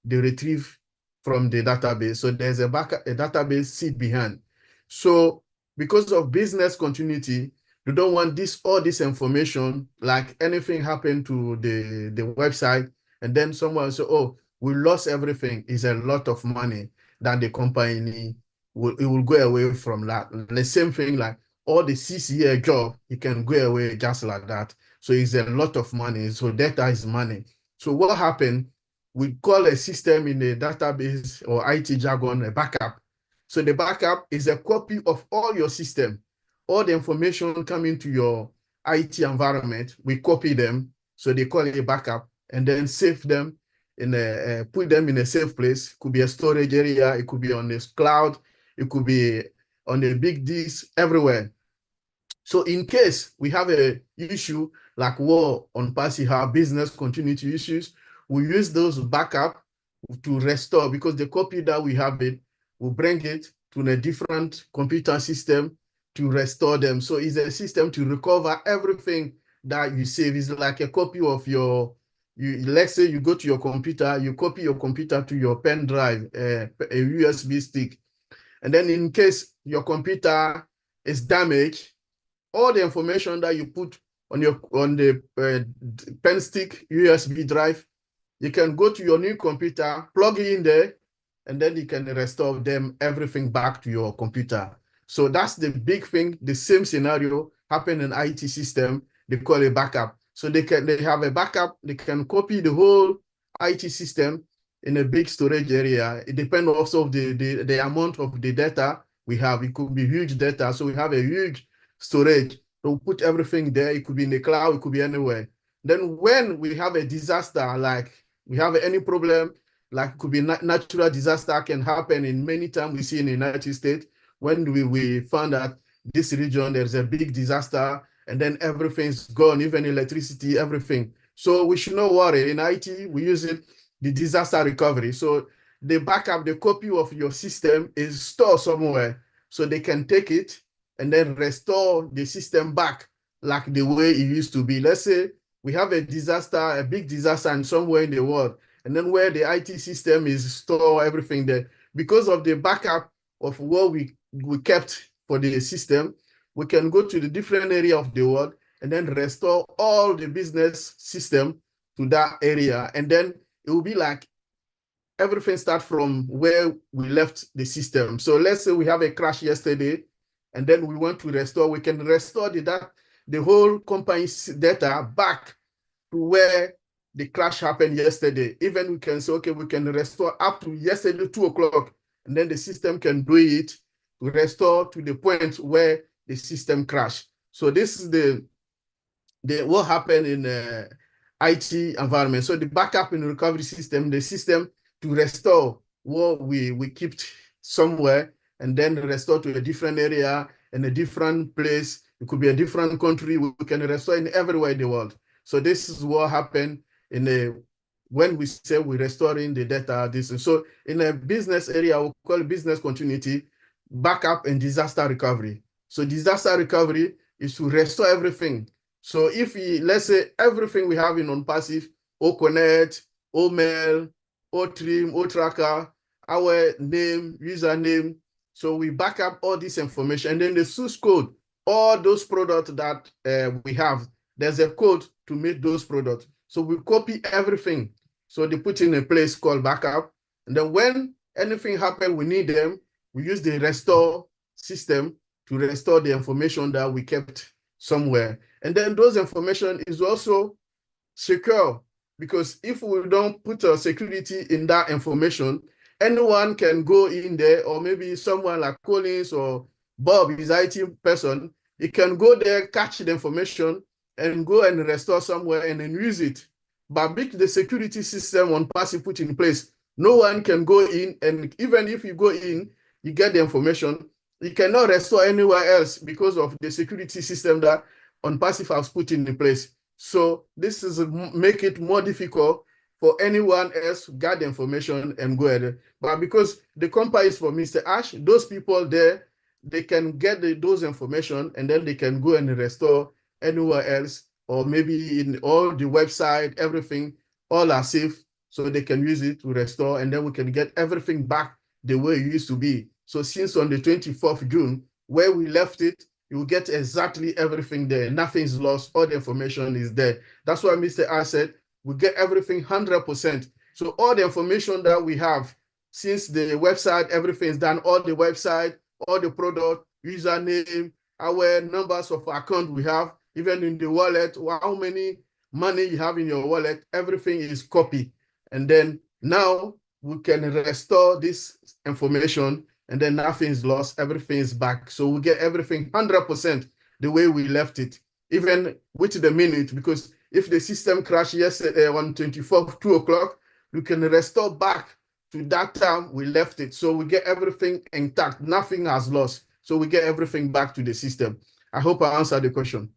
they retrieve from the database. So there's a database sit behind. So because of business continuity, you don't want all this information, like anything happened to the website, and then someone say, oh, we lost everything. It's a lot of money that the company will go away from that. The same thing, like all the 6-year job, it can go away just like that. So it's a lot of money. So data is money. So what happened? We call a system in the database or IT jargon a backup. So the backup is a copy of all your system. All the information coming to your IT environment, we copy them. So they call it a backup. and then save them in a put them in a safe place. It could be a storage area, it could be on this cloud, it could be on a big disk, everywhere. So in case we have a issue like war on passive, have business continuity issues, we use those backup to restore, because the copy that we have it, we bring it to a different computer system to restore them. So it's a system to recover everything that you save. It's like a copy of your, let's say you go to your computer, you copy your computer to your pen drive, a USB stick. And then in case your computer is damaged, all the information that you put on the pen stick USB drive, you can go to your new computer, plug it in there, and then you can restore them, everything back to your computer. So that's the big thing. The same scenario happened in IT system. They call it backup. So they have a backup. They can copy the whole IT system in a big storage area. It depends also of the amount of the data we have. It could be huge data. So we have a huge storage. So put everything there. It could be in the cloud. It could be anywhere. Then when we have a disaster, like we have any problem, like it could be natural disaster can happen in many times we see in the United States. When we found that this region, there's a big disaster and then everything's gone, even electricity, everything. So we should not worry. In IT, we use it, the disaster recovery. So the backup, the copy of your system is stored somewhere. So they can take it and then restore the system back like the way it used to be. Let's say we have a disaster, a big disaster in somewhere in the world, and then where the IT system is store everything there. Because of the backup of what we kept for the system, we can go to the different area of the world and then restore all the business system to that area. And then it will be like everything start from where we left the system. So let's say we have a crash yesterday, and then we want to restore, we can restore the whole company's data back to where the crash happened yesterday. Even we can say, okay, we can restore up to yesterday, 2 o'clock, and then the system can do it to restore to the point where the system crashed. So this is what happened in IT environment. So the backup and recovery system, the system to restore what we kept somewhere and then restore to a different area and a different place. It could be a different country. We can restore in everywhere in the world. So this is what happened when we say we're restoring the data. So in a business area, we call it business continuity, backup and disaster recovery. So disaster recovery is to restore everything. So if let's say everything we have in ONPASSIVE, OConnect, OMail, OTrim, OTracker, our name, username. So we back up all this information, and then the source code, all those products that we have, there's a code to make those products. So we copy everything. So they put in a place called backup. And then when anything happens, we need them, we use the restore system to restore the information that we kept somewhere. And then those information is also secure, because if we don't put a security in that information, anyone can go in there, or maybe someone like Collins or Bob, his IT person, he can go there, catch the information, and go and restore somewhere and then use it. But the security system ONPASSIVE put in place, no one can go in, and even if you go in, you get the information, you cannot restore anywhere else because of the security system that ONPASSIVE has put in place. So this is make it more difficult for anyone else to get the information and go ahead. But because the company is for Mr. Ash, those people there, they can get those information and then they can go and restore anywhere else, or maybe in all the website, everything, all are safe, so they can use it to restore, and then we can get everything back the way it used to be. So since on the 24th June, where we left it, you will get exactly everything there. Nothing's lost. All the information is there. That's why Mr. Ash said we get everything 100%. So all the information that we have since the website, everything is done. All the website, all the product, username, our numbers of account we have, even in the wallet, how many money you have in your wallet, everything is copied. And then now we can restore this information, and then nothing is lost, everything is back. So we get everything 100% the way we left it, even with the minute, because if the system crashed yesterday on 24th, 2 o'clock, we can restore back to that time we left it. So we get everything intact. Nothing has lost. So we get everything back to the system. I hope I answered the question.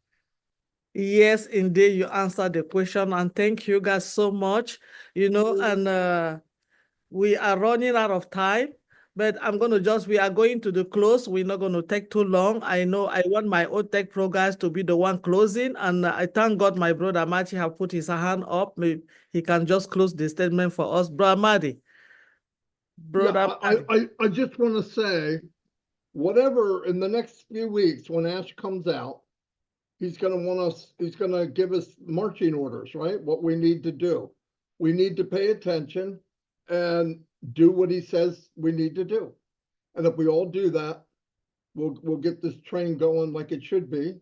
Yes, indeed, you answered the question, and thank you guys so much. You know, and we are running out of time, but we are going to the close. We're not going to take too long. I know I want my old tech pro guys to be the one closing, and I thank God my brother Machi have put his hand up. Maybe he can just close the statement for us. Brother Madi. Yeah, I just want to say, whatever in the next few weeks when Ash comes out, he's going to give us marching orders, right? What we need to do. We need to pay attention and do what he says we need to do. And if we all do that, we'll get this train going like it should be.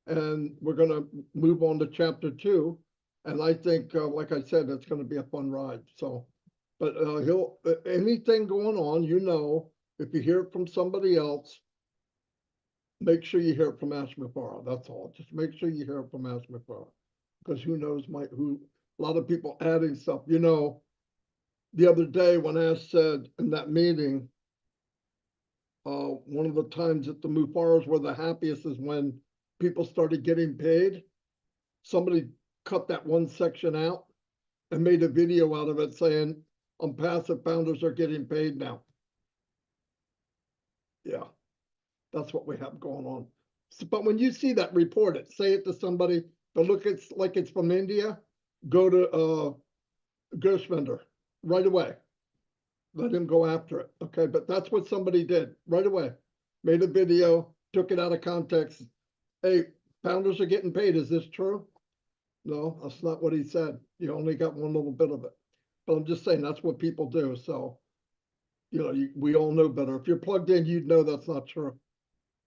And we're going to move on to chapter 2. And I think, like I said, it's going to be a fun ride. So, but anything going on, you know, if you hear it from somebody else, make sure you hear it from Ash Mufara. That's all. Just make sure you hear it from Ash Mufara, because who knows a lot of people adding stuff. You know, the other day when Ash said in that meeting, one of the times that the Mufaras were the happiest is when people started getting paid. Somebody cut that one section out and made a video out of it saying, "Unpassive founders are getting paid now." Yeah, that's what we have going on. So, but when you see that, report it. Say it to somebody. But look, it's like it's from India. Go to Gershwender right away. Let him go after it. Okay, but that's what somebody did right away. Made a video, took it out of context. Hey, founders are getting paid. Is this true? No, that's not what he said. You only got one little bit of it. But I'm just saying that's what people do. So, you know, we all know better. If you're plugged in, you'd know that's not true.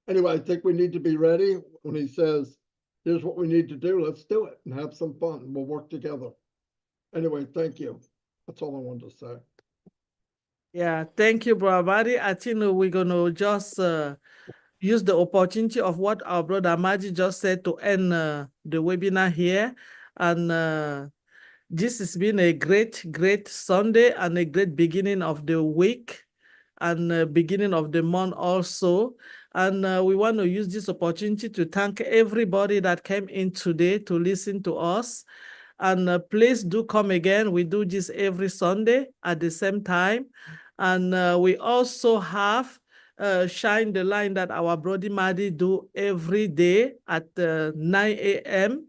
Anyway, I think we need to be ready when he says, here's what we need to do. Let's do it and have some fun. We'll work together. Anyway, thank you. That's all I wanted to say. Yeah, thank you, Brother Madi. I think we're going to just use the opportunity of what our brother Maji just said to end the webinar here. And this has been a great Sunday and a great beginning of the week and beginning of the month also. And we want to use this opportunity to thank everybody that came in today to listen to us. And please do come again. We do this every Sunday at the same time. And we also have Shine the Line that our brother Madi do every day at 9 a.m.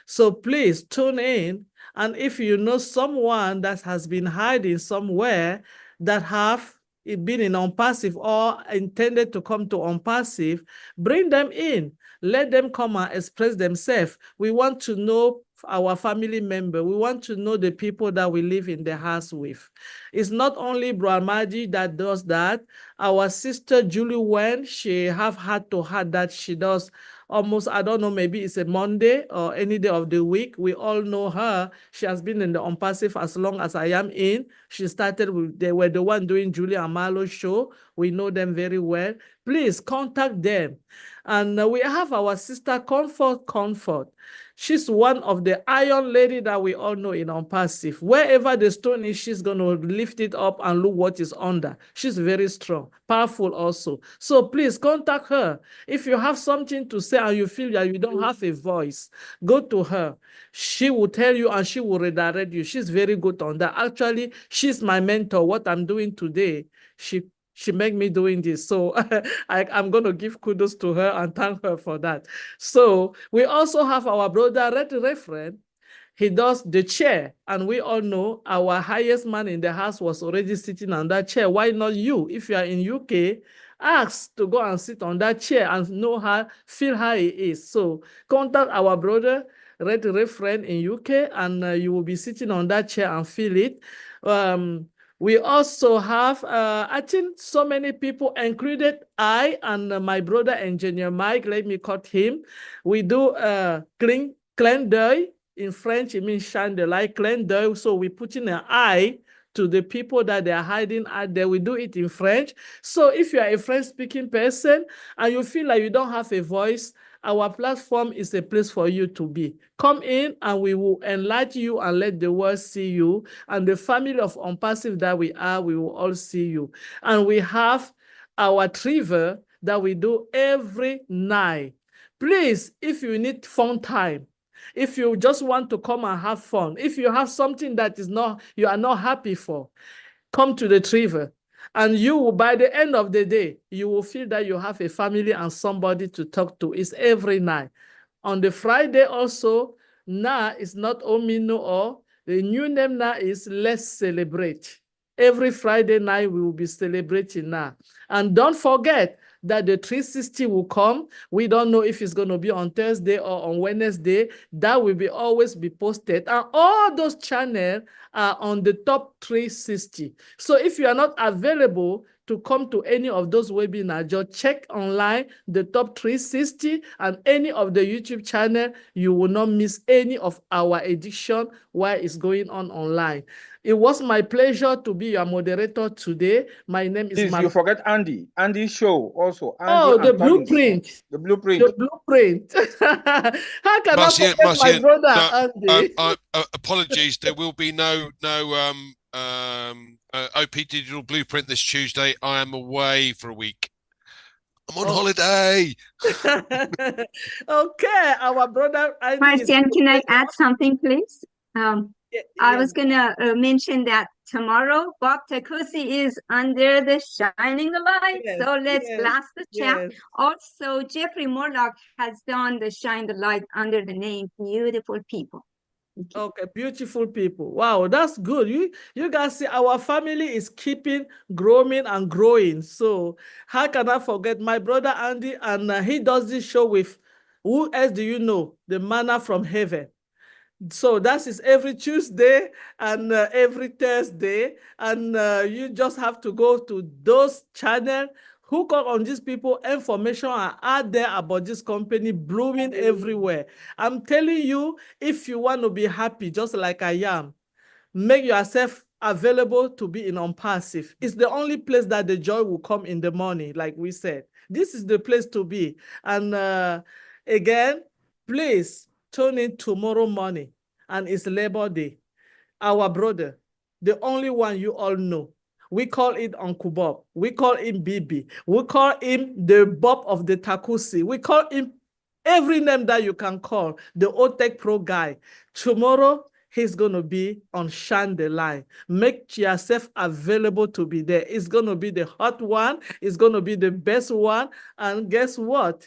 So please tune in. And if you know someone that has been hiding somewhere that have been in Unpassive or intended to come to Unpassive, bring them in. Let them come and express themselves. We want to know our family member. We want to know the people that we live in the house with. It's not only Brahmaji that does that. Our sister Julie Wen, she have had to have that. She does almost, I don't know, maybe it's a Monday or any day of the week. We all know her. She has been in the Unpassive as long as I am in. She started with, they were the one doing Julie and Marlo's show. We know them very well. Please contact them. And we have our sister Comfort. She's one of the iron lady that we all know in Unpassive. Wherever the stone is, she's going to lift it up and look what is under. She's very strong, powerful also. So please contact her. If you have something to say and you feel that you don't have a voice, go to her. She will tell you and she will redirect you. She's very good on that. Actually, she's my mentor. What I'm doing today, she made me doing this. So I'm going to give kudos to her and thank her for that. So we also have our brother, Red Referent. He does the chair. And we all know our highest man in the house was already sitting on that chair. Why not you? If you are in UK, ask to go and sit on that chair and know how, feel how it is. So contact our brother, Red Referent in UK, and you will be sitting on that chair and feel it. We also have, I think so many people, included I and my brother, Engineer Mike, let me cut him. We do clin d'oeil. In French, it means shine the light, clin d'oeil. So we put in an eye to the people that they are hiding out there. We do it in French. So if you are a French-speaking person and you feel like you don't have a voice, our platform is a place for you to be. Come in and we will enlighten you and let the world see you. And the family of Unpassive that we are, we will all see you. And we have our trivial that we do every night. Please, if you need fun time, if you just want to come and have fun, if you have something that you are not happy for, come to the trivial. And you will, by the end of the day, you will feel that you have a family and somebody to talk to. It's every night. On the Friday also, now is not Omino or the new name now is Let's Celebrate. Every Friday night we will be celebrating now. And don't forget that the 360 will come. We don't know if it's going to be on Thursday or on Wednesday. That will be always be posted. And all those channels are on the top 360. So if you are not available to come to any of those webinars, just check online the top 360 and any of the YouTube channel. You will not miss any of our edition while it's going on online. It was my pleasure to be your moderator today. My name is You forget Andy. Andy's show also. Andy the blueprint. The blueprint. The blueprint. How can I forget my brother Andy? Apologies. There will be no OP Digital Blueprint this Tuesday. I am away for a week. I'm on holiday. Okay, our brother Andy. Marcian, can I add something, please? I was gonna mention that tomorrow Bob Takusi is under the shining the light. So let's blast the chat. Also, Jeffrey Morlock has done the shine the light under the name Beautiful People. Okay, beautiful people. Wow, that's good. You guys see our family is keeping growing and growing. So how can I forget my brother Andy? And he does this show with, who else do you know? The Manna from Heaven. So that is every Tuesday and every Thursday. And you just have to go to those channels, hook up on these people, information are out there about this company blooming everywhere. I'm telling you, if you want to be happy, just like I am, make yourself available to be in Unpassive. It's the only place that the joy will come in the morning, like we said. This is the place to be. And again, please tune in tomorrow morning, and it's Labor Day. Our brother, the only one you all know, we call it Uncle Bob. We call him Bibi. We call him the Bob of the Takusi. We call him every name that you can call, the old tech pro guy. Tomorrow, he's going to be on Shine the Line. Make yourself available to be there. It's going to be the hot one. It's going to be the best one. And guess what?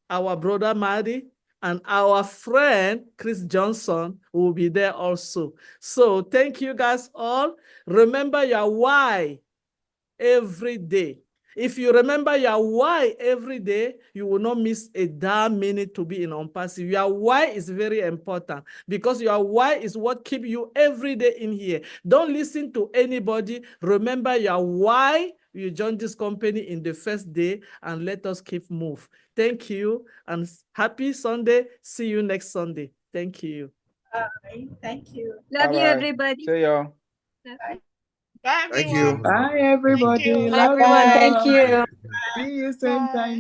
Our brother Maddie and our friend Chris Johnson will be there also. So thank you guys all. Remember your why every day. If you remember your why every day, you will not miss a damn minute to be in Unpassive. Your why is very important because your why is what keeps you every day in here. Don't listen to anybody. Remember your why you joined this company in the first day, and let us keep move. Thank you and happy Sunday. See you next Sunday. Thank you. Bye. Thank you. Love you, everybody. See y'all. Bye. Bye, Thank you. everyone. Bye, everybody. Thank you. Love Everyone, you. thank you. See you same time.